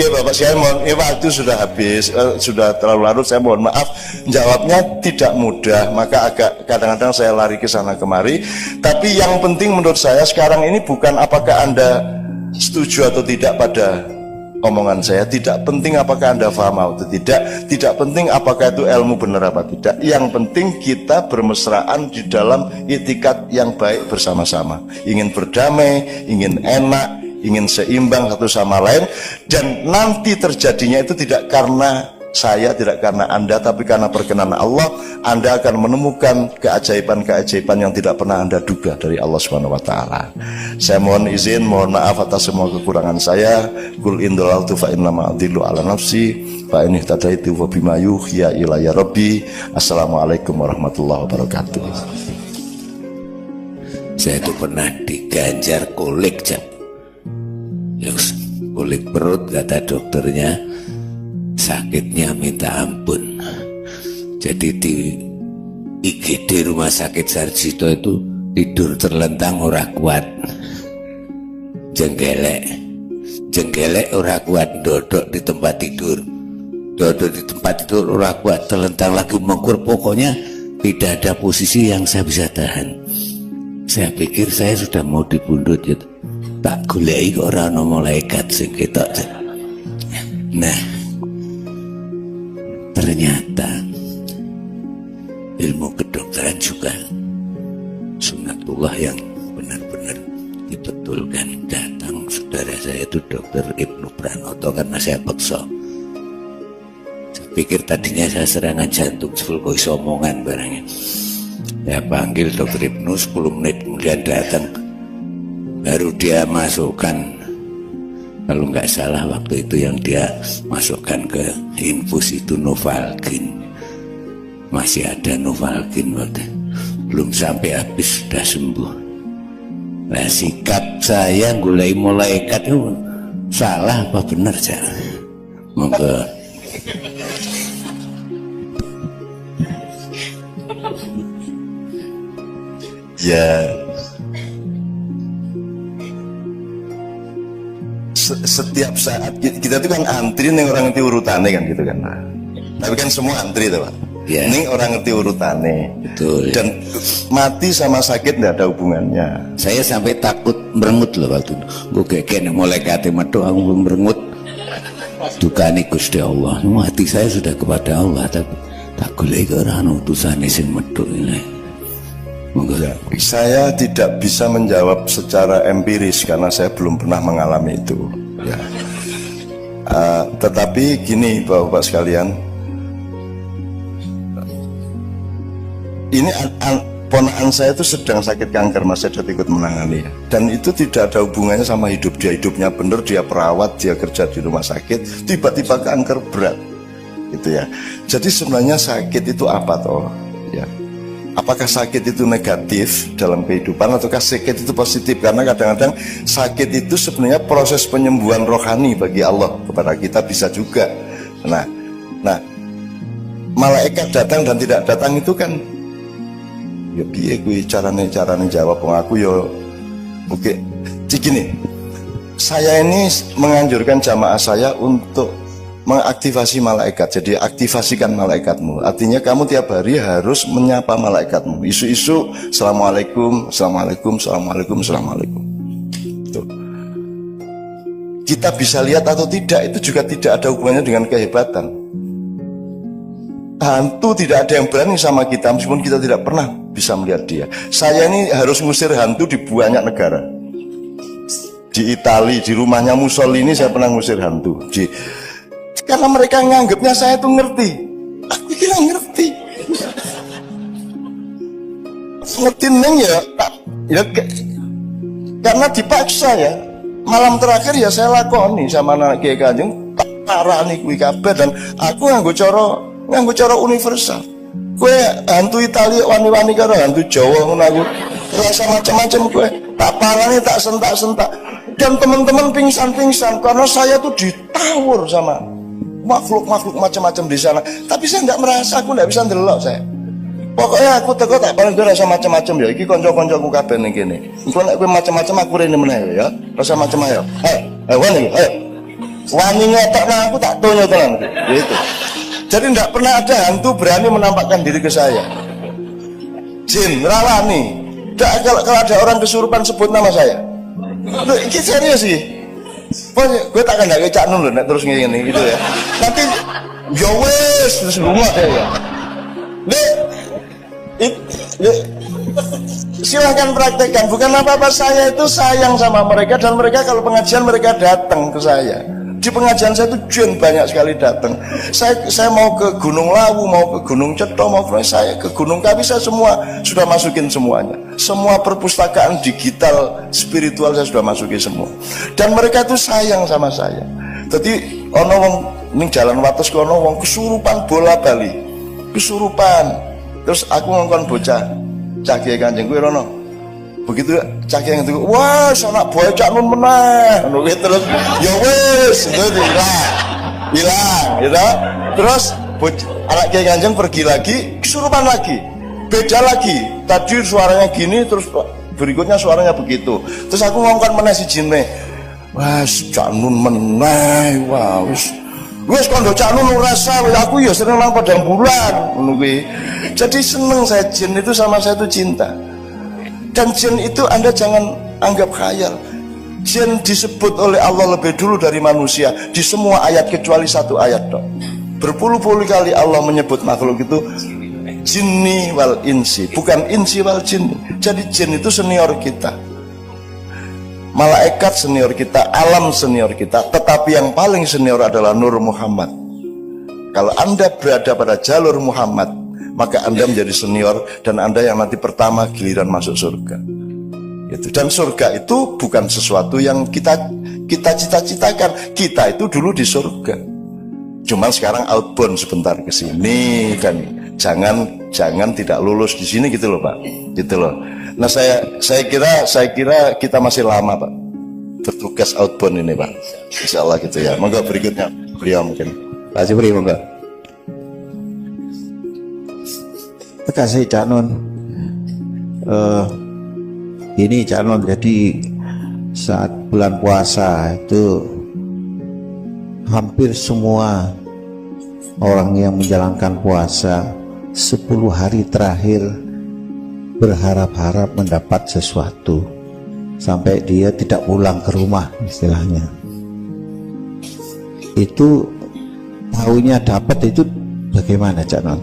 Ya Bapak, saya mohon, waktu sudah habis, sudah terlalu larut, saya mohon maaf, jawabnya tidak mudah, maka agak kadang-kadang saya lari ke sana kemari. Tapi yang penting menurut saya sekarang ini bukan apakah Anda setuju atau tidak pada omongan saya, tidak penting apakah Anda paham atau tidak penting apakah itu ilmu benar apa tidak. Yang penting kita bermesraan di dalam itikat yang baik bersama-sama, ingin berdamai, ingin enak, ingin seimbang satu sama lain, dan nanti terjadinya itu tidak karena saya, tidak karena Anda, tapi karena perkenan Allah. Anda akan menemukan keajaiban-keajaiban yang tidak pernah Anda duga dari Allah Subhanahu wa taala. Saya mohon izin, mohon maaf atas semua kekurangan saya. Qul in dalaltu fa innama adillu ala nafsi fa in ihtadaitu fa bima yuhya ilayya rabbi. Assalamualaikum warahmatullahi wabarakatuh. Saya itu pernah diganjar kulik, kulik perut, kata dokternya sakitnya minta ampun. Jadi di IGD Rumah Sakit Sarjito itu tidur terlentang ora kuat, jenggelek ora kuat, dodok di tempat tidur ora kuat, terlentang lagi mengkur. Pokoknya tidak ada posisi yang saya bisa tahan. Saya pikir saya sudah mau dibundut gitu. Tak goleki kok ora ana malaikat sing ketok. Nah, ternyata ilmu kedokteran juga sunnatullah yang benar-benar dibetulkan. Datang saudara saya itu Dokter Ibnu Pranoto karena saya paksa. Saya pikir tadinya saya serangan jantung, sebelum kok iso omongan barangnya. Saya panggil Dokter Ibnu, 10 menit kemudian datang. Baru dia masukkan, kalau nggak salah waktu itu yang dia masukkan ke infus itu Novalgin. Masih ada Novalgin waktu, belum sampai habis sudah sembuh. Nah, sikap saya gulai malaikat itu salah apa benar ya? Monggo. Ya, setiap saat kita itu kan antri nih orang itu urutannya kan gitu kan. Tapi kan semua antri tuh Pak. Ya. Ini orang ngerti urutannya. Betul. Dan mati sama sakit tidak ada hubungannya. Saya sampai takut merengut loh waktu itu. Gue keke mulai kate metu aku merengut. Dukani Gusti Allah. Hati saya sudah kepada Allah, tapi tak golek orang utusane sing metu ini. Monggo. Saya tidak bisa menjawab secara empiris karena saya belum pernah mengalami itu. Ya. Tetapi gini Bapak-bapak sekalian, ini ponakan saya itu sedang sakit kanker, Mas Edet ikut menangani, dan itu tidak ada hubungannya sama hidup dia. Hidupnya bener, dia perawat, dia kerja di rumah sakit, tiba-tiba kanker berat gitu ya. Jadi sebenarnya sakit itu apa toh ya? Apakah sakit itu negatif dalam kehidupan ataukah sakit itu positif? Karena kadang-kadang sakit itu sebenarnya proses penyembuhan rohani bagi Allah kepada kita, bisa juga. Nah malaikat datang dan tidak datang itu kan ya piye kuwi carane jawab wong aku ya oke. Gini, saya ini menganjurkan jamaah saya untuk mengaktifasi malaikat. Jadi aktivasikan malaikatmu. Artinya kamu tiap hari harus menyapa malaikatmu. Isu-isu assalamualaikum, assalamualaikum, assalamualaikum, assalamualaikum. Tuh. Kita bisa lihat atau tidak itu juga tidak ada hubungannya dengan kehebatan. Hantu tidak ada yang berani sama kita meskipun kita tidak pernah bisa melihat dia. Saya ini harus ngusir hantu di banyak negara. Di Italia, di rumahnya Mussolini saya pernah ngusir hantu. Karena mereka nganggapnya saya tuh ngerti. Aku kira ngerti. Ngerti neng ya, karena dipaksa ya. Malam terakhir ya saya lakoni sama anak Kiai Kanjeng, tak parah nih kuwi kabeh, dan aku nganggo cara universal. Kue hantu Italia wani-wani karo hantu Jawa ngono aku. Rasa macam-macam kue. Tak parani, tak sentak-sentak. Dan teman-teman pingsan-pingsan karena saya tuh ditawur sama makhluk-makhluk macam-macam di sana. Tapi saya enggak merasa, aku enggak bisa ndelok saya. Pokoknya aku teko tak paling rasa macam-macam ya. Iki kanca-kancaku kabeh ning kene. Engko nek kowe macam-macam aku rene meneh ya. Rasa macam ayo. Wani, ayo. Wani ngetokno aku tak tonyo tenan gitu. Jadi tidak pernah ada hantu berani menampakkan diri ke saya. Jin, rawani. Kalau ada orang kesurupan sebut nama saya. Loh, ini serius sih. Gue tak akan gak Cak Nun loh, terus ngene gitu ya. Nanti, ya wes, terus rumah ya. Silahkan praktekkan. Bukan apa-apa, saya itu sayang sama mereka, dan mereka kalau pengajian mereka datang ke saya. Di pengajian saya itu jen banyak sekali datang. Saya mau ke Gunung Lawu, mau ke Gunung Ceto, mau saya ke Gunung Kawi, saya semua sudah masukin semuanya. Semua perpustakaan digital spiritual saya sudah masukin semua. Dan mereka itu sayang sama saya. Jadi ono wong ning jalan wates kono wong kesurupan bola bali. Kesurupan. Terus aku ngongkon bocah Cah Kiai Kanjeng kuwi rono. Begitu Cak yang itu, wah anak boy Cak Nun menang, terus ya wes itu hilang, gitu. Terus anak Kiai Kanjeng pergi lagi, kesurupan lagi, beda lagi. Tadi suaranya gini, terus berikutnya suaranya begitu. Terus aku ngomongkan mana si jinne, wah Cak Nun menang, wah wes kondo Cak Nun rasa, aku ya sering nang padang bulan, menunggu. Jadi seneng saya, jin itu sama saya itu cinta. Dan jin itu Anda jangan anggap khayal. Jin disebut oleh Allah lebih dulu dari manusia di semua ayat kecuali satu ayat dok. Berpuluh-puluh kali Allah menyebut makhluk itu jinni wal insi, bukan insi wal jinni. Jadi jin itu senior kita, malaikat senior kita, alam senior kita, tetapi yang paling senior adalah Nur Muhammad. Kalau Anda berada pada jalur Muhammad, maka Anda menjadi senior, dan Anda yang nanti pertama giliran masuk surga. Gitu. Dan surga itu bukan sesuatu yang kita cita-citakan. Kita itu dulu di surga. Cuman sekarang outbound sebentar ke sini, dan jangan tidak lulus di sini gitu loh Pak. Gitu loh. Nah saya kira kita masih lama Pak bertugas outbound ini Pak. Insya Allah gitu ya. Monggo berikutnya beliau mungkin. Pak Jibri monggo. Kasih Cak Nun, ini Cak Nun, jadi saat bulan puasa itu hampir semua orang yang menjalankan puasa 10 hari terakhir berharap-harap mendapat sesuatu sampai dia tidak pulang ke rumah istilahnya. Itu tahunya dapat itu bagaimana Cak Non?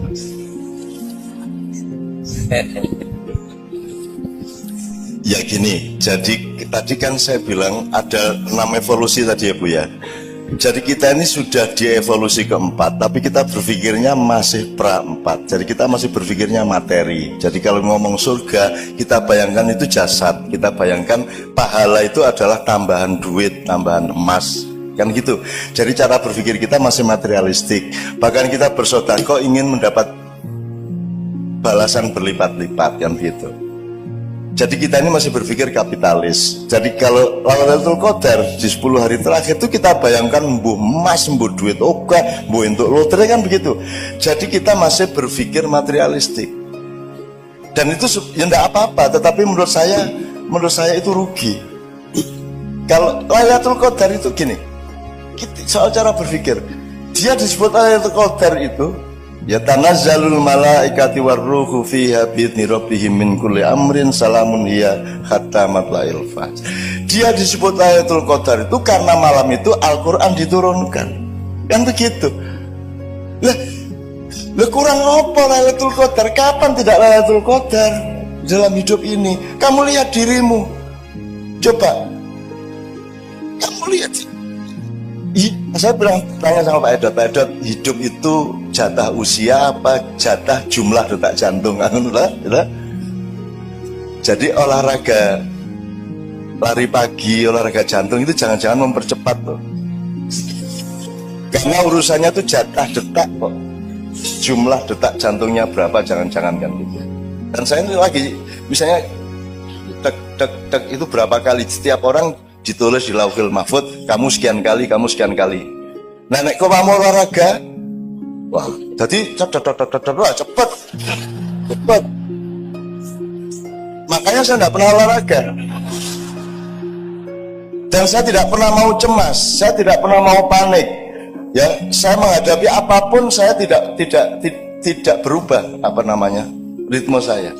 Ya gini, jadi tadi kan saya bilang ada 6 evolusi tadi ya Bu ya. Jadi kita ini sudah di evolusi keempat, tapi kita berpikirnya masih pra-4. Jadi kita masih berpikirnya materi. Jadi kalau ngomong surga, kita bayangkan itu jasad. Kita bayangkan pahala itu adalah tambahan duit, tambahan emas. Kan gitu. Jadi cara berpikir kita masih materialistik. Bahkan kita bersedekah ingin mendapat balasan berlipat-lipat, kan gitu. Jadi kita ini masih berpikir kapitalis. Jadi kalau Lailatul Qadar di 10 hari terakhir itu kita bayangkan mbuh emas, mbuh duit oke, mbuh untuk lotre, kan begitu. Jadi kita masih berpikir materialistik. Dan itu ya enggak apa-apa, tetapi menurut saya itu rugi. Kalau Lailatul Qadar itu gini, soal cara berpikir, dia disebut Lailatul Qadar itu ya tanazzalul malaikati warruhu fiha bi'idzni rabbihim min kulli amrin salamun hiya hatta matla'il fajr. Dia disebut Lailatul Qadar itu karena malam itu Al-Qur'an diturunkan. Kan begitu. Lah kurang apa Lailatul Qadar? Kapan tidak Lailatul Qadar dalam hidup ini? Kamu lihat dirimu. Coba. Kamu lihat. Saya bilang tanya sama Pak Edot, hidup itu jatah usia apa jatah jumlah detak jantung? Jadi olahraga lari pagi, olahraga jantung itu jangan-jangan mempercepat loh. Karena urusannya itu jatah detak kok. Jumlah detak jantungnya berapa, jangan-jangan kan gitu. Dan saya ini lagi misalnya dek itu berapa kali, setiap orang ditulis di Lauhul Mahfuz, kamu sekian kali, kamu sekian kali. Nah, nek kok mau olahraga, wah, jadi cepet. Makanya saya tidak pernah olahraga. Dan saya tidak pernah mau cemas, saya tidak pernah mau panik. Ya, saya menghadapi apapun saya tidak berubah ritme saya.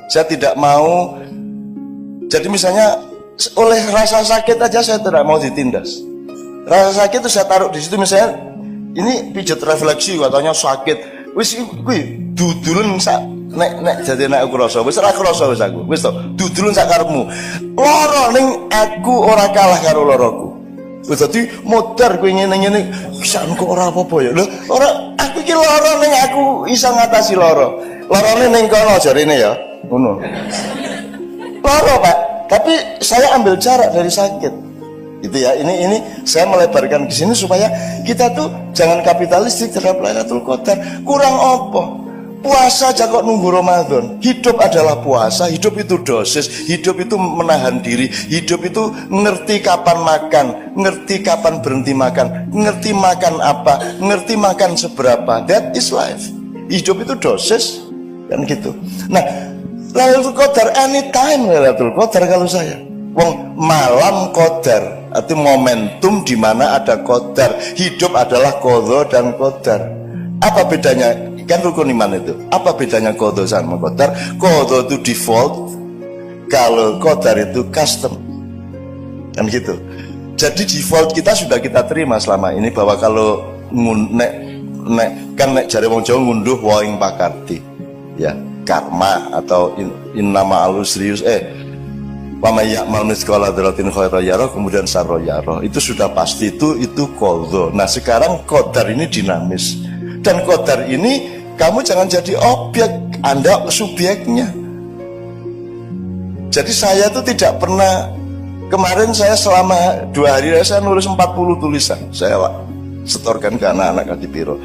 Saya tidak mau. Jadi misalnya oleh rasa sakit aja saya tidak mau ditindas. Rasa sakit itu saya taruh di situ, misalnya ini pijat refleksi katanya sakit. Wis kuwi dudulun sak nek jadi nek aku rasa wis ora krasa wis aku. Wis to, dudulun sak karepmu. Lara ning aku ora kalah karo laraku. Wis dadi modar kowe ngene-ngene pisan kok ora apa-apa ya. Lho, ora aku iki lara ning aku iso ngatasi lara. Larane ning kono jarine ya. Ngono. Lara, Pak. Tapi saya ambil jarak dari sakit, gitu ya. Ini saya melebarkan ke sini supaya kita tuh jangan kapitalistik terhadap Lailatul Qadar. Kurang apa? Puasa aja kok nunggu Ramadan. Hidup adalah puasa. Hidup itu dosis. Hidup itu menahan diri. Hidup itu ngerti kapan makan, ngerti kapan berhenti makan, ngerti makan apa, ngerti makan seberapa. That is life. Hidup itu dosis, kan gitu. Nah, Lailatul Qadar anytime Lailatul Qadar kalau saya. Wong malam Qadar, arti momentum di mana ada Qadar. Hidup adalah qadha dan qadar. Apa bedanya? Kan rukun iman itu. Apa bedanya qadha sama qadar? Qadha itu default, kalau qadar itu custom. Kan gitu. Jadi default kita sudah kita terima selama ini bahwa kalau nek jare wong Jawa ngunduh waing pakarti. Ya. Karma atau innama alusrius pamayak malmiskola deratin khairan yaro kemudian sarro yaro itu sudah pasti itu qadha. Nah sekarang qadar ini dinamis, dan qadar ini kamu jangan jadi objek, Anda subjeknya. Jadi saya itu tidak pernah, kemarin saya selama 2 hari saya nulis 40 tulisan, saya setorkan ke anak-anak Kadipiro.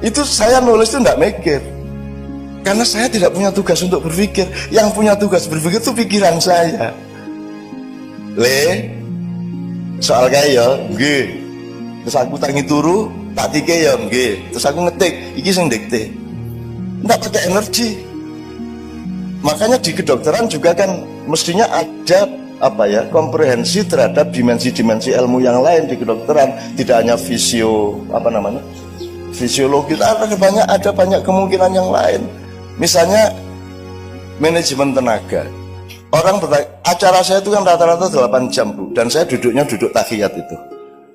Itu saya nulis itu tidak mikir. Karena saya tidak punya tugas untuk berpikir. Yang punya tugas berpikir itu pikiran saya. Soal kaya nggih. Terus aku tangi turu, tak tike ya nggih. Terus aku ngetik, iki sing dikte. Ndak pakai energi. Makanya di kedokteran juga kan mestinya ada komprehensi terhadap dimensi-dimensi ilmu yang lain di kedokteran, tidak hanya fisiologi, ada banyak kemungkinan yang lain. Misalnya manajemen tenaga. Orang acara saya itu kan rata-rata 8 jam, Bu, dan saya duduk tahiyat itu.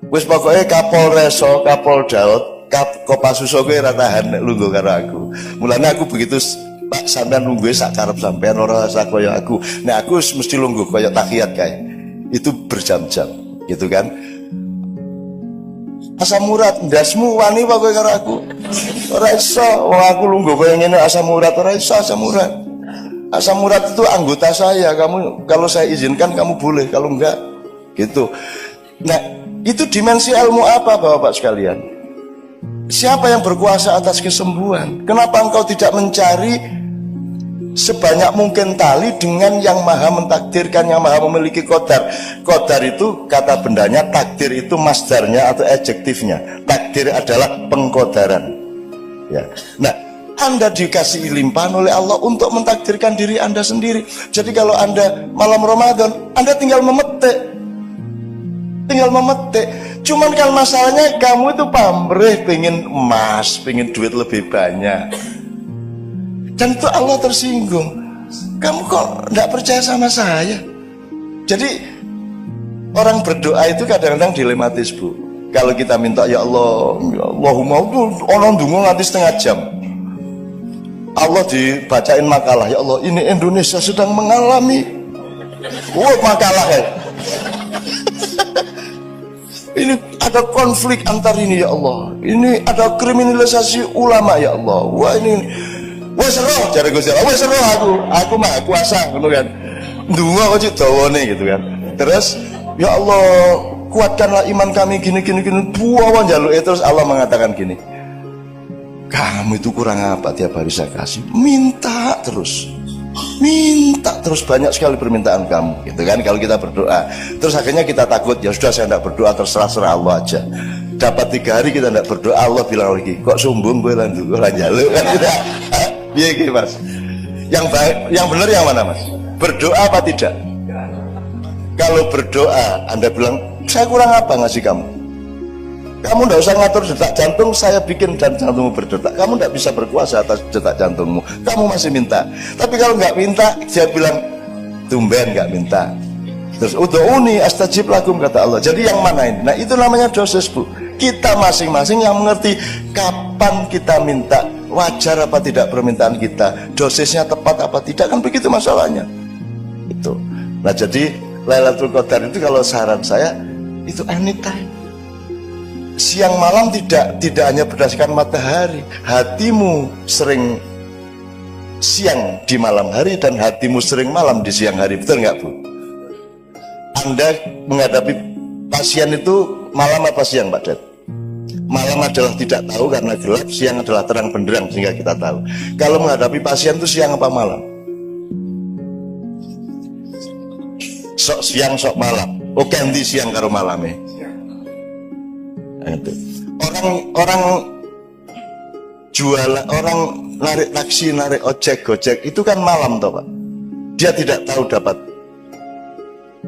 Wis pokoknya Kapolreso, Kapoldaud, Kopasuso gue ratahan lungguh karo aku. Mulanya aku begitu, Pak, sampean lungguh sak karep sampean ora sak koyo aku. Nah aku mesti lungguh koyo tahiyat kae. Itu berjam-jam, gitu kan. Asam urat ndasmu wani apa kowe karo aku? Ora iso, wong aku lungguh koyo ngene asam urat, ora iso asam urat. Asam urat itu anggota saya, kamu kalau saya izinkan kamu boleh, kalau enggak gitu. Nah, itu dimensi ilmu apa Bapak sekalian? Siapa yang berkuasa atas kesembuhan? Kenapa engkau tidak mencari sebanyak mungkin tali dengan yang maha mentakdirkan, yang maha memiliki qadar? Qadar itu kata bendanya, takdir itu masdarnya atau adjektifnya. Takdir adalah pengkodaran. Ya. Nah, Anda dikasih limpahan oleh Allah untuk mentakdirkan diri Anda sendiri. Jadi kalau Anda malam Ramadan, Anda tinggal memetik. Cuman kan masalahnya kamu itu pamrih, pengen emas, pengen duit lebih banyak. Dan itu Allah tersinggung. Kamu kok tidak percaya sama saya? Jadi orang berdoa itu kadang-kadang dilematis, Bu. Kalau kita minta ya Allah, ya Allahumma, orang dungu nanti setengah jam. Allah dibacain makalah, ya Allah ini Indonesia sedang mengalami makalah ya. Ini ada konflik antar ini ya Allah, ini ada kriminalisasi ulama ya Allah. Wah ini wes roh cari Gusti Allah, wes roh aku mah kuasa gitu kan. Dua kok dawane gitu kan. Terus ya Allah kuatkanlah iman kami gini buawan jaluk terus Allah mengatakan gini. Kamu itu kurang apa tiap hari saya kasih? Minta terus banyak sekali permintaan kamu, gitu kan? Kalau kita berdoa, terus akhirnya kita takut, ya sudah saya tidak berdoa, terserah Allah aja. Dapat 3 hari kita tidak berdoa, Allah bilang lagi, kok sombong gue lanjaluk kan kita? Iya gitu Mas. Yang benar yang mana Mas? Berdoa apa tidak? Kalau berdoa, Anda bilang, saya kurang apa ngasih kamu? Kamu tidak usah ngatur detak jantung, saya bikin dan jantungmu berdetak. Kamu tidak bisa berkuasa atas detak jantungmu. Kamu masih minta. Tapi kalau nggak minta, dia bilang tumben nggak minta. Terus ud'uni astajib lakum kata Allah. Jadi yang mana ini? Nah itu namanya dosis, Bu. Kita masing-masing yang mengerti kapan kita minta, wajar apa tidak permintaan kita, dosisnya tepat apa tidak, kan begitu masalahnya. Itu. Nah jadi Lailatul Qadar itu kalau saran saya itu anytime. Siang malam tidak hanya berdasarkan matahari. Hatimu sering siang di malam hari dan hatimu sering malam di siang hari. Betul nggak Bu? Anda menghadapi pasien itu malam apa siang Pak Dad? Malam adalah tidak tahu karena gelap, siang adalah terang benderang sehingga kita tahu. Kalau menghadapi pasien itu siang apa malam? Sok siang sok malam. Oh ganti siang karo malamnya. Orang jualan, orang narik taksi, narik ojek, gojek itu kan malam toh Pak. Dia tidak tahu dapat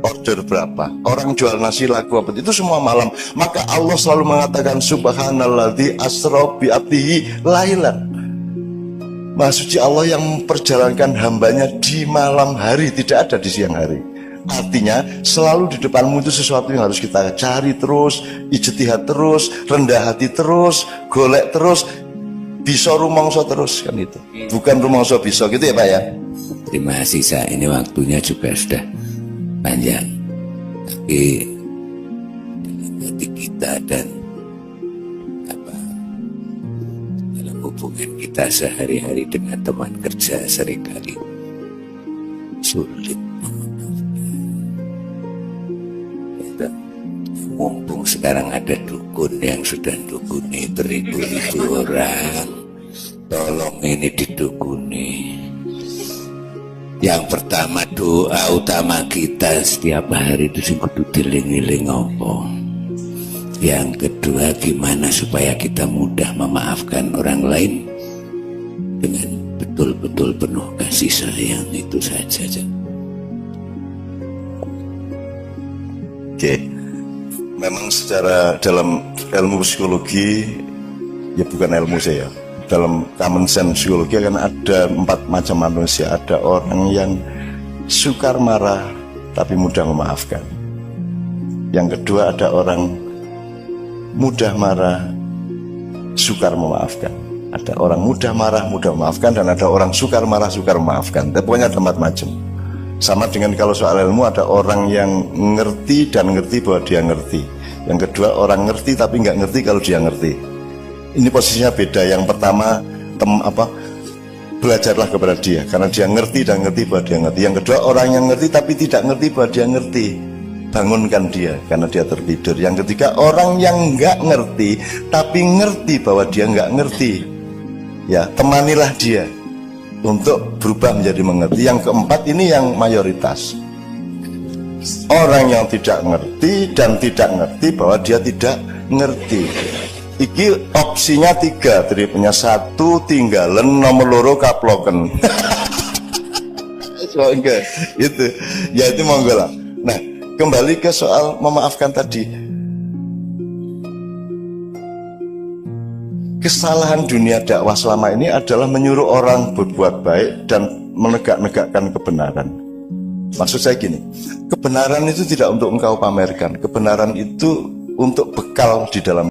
order berapa. Orang jual nasi laku apa itu semua malam. Maka Allah selalu mengatakan subhanalladzi asra bi abdihi lailan. Maha suci Allah yang memperjalankan hambanya di malam hari, tidak ada di siang hari. Artinya selalu di depanmu itu sesuatu yang harus kita cari terus, ijtihad terus, rendah hati terus, golek terus, bisa rumangsa terus kan itu. Bukan rumangsa bisa gitu ya Pak ya. Terima kasih, ini waktunya juga sudah panjang. Tapi dalam hati kita dan dalam hubungan kita sehari-hari dengan teman kerja seringkali sulit. Mumpung sekarang ada dukun yang sudah dukuni beribu-ribu orang, tolong ini didukuni. Yang pertama doa utama kita setiap hari itu sing kudu diling-iling apa. Yang kedua gimana supaya kita mudah memaafkan orang lain dengan betul-betul penuh kasih sayang, itu saja. Oke. Memang secara dalam ilmu psikologi ya bukan ilmu saya. Dalam common sense psikologi kan ada 4 macam manusia. Ada orang yang sukar marah tapi mudah memaafkan. Yang kedua ada orang mudah marah, sukar memaafkan. Ada orang mudah marah, mudah memaafkan, dan ada orang sukar marah, sukar memaafkan. Tapi pokoknya ada 4 macam. Sama dengan kalau soal ilmu, ada orang yang ngerti dan ngerti bahwa dia ngerti. Yang kedua orang ngerti tapi nggak ngerti kalau dia ngerti. Ini posisinya beda. Yang pertama belajarlah kepada dia karena dia ngerti dan ngerti bahwa dia ngerti. Yang kedua orang yang ngerti tapi tidak ngerti bahwa dia ngerti, bangunkan dia karena dia tertidur. Yang ketiga orang yang nggak ngerti tapi ngerti bahwa dia nggak ngerti, ya temanilah dia untuk berubah menjadi mengerti. Yang keempat ini yang mayoritas, orang yang tidak ngerti dan tidak ngerti bahwa dia tidak ngerti. Iki opsinya 3, tripnya 1 tinggalan, nomor 2 kaploken. So, enggak, itu, ya itu monggo lah. Nah, kembali ke soal memaafkan tadi. Kesalahan dunia dakwah selama ini adalah menyuruh orang berbuat baik dan menegak-negakkan kebenaran. Maksud saya gini, kebenaran itu tidak untuk engkau pamerkan, kebenaran itu untuk bekal di dalam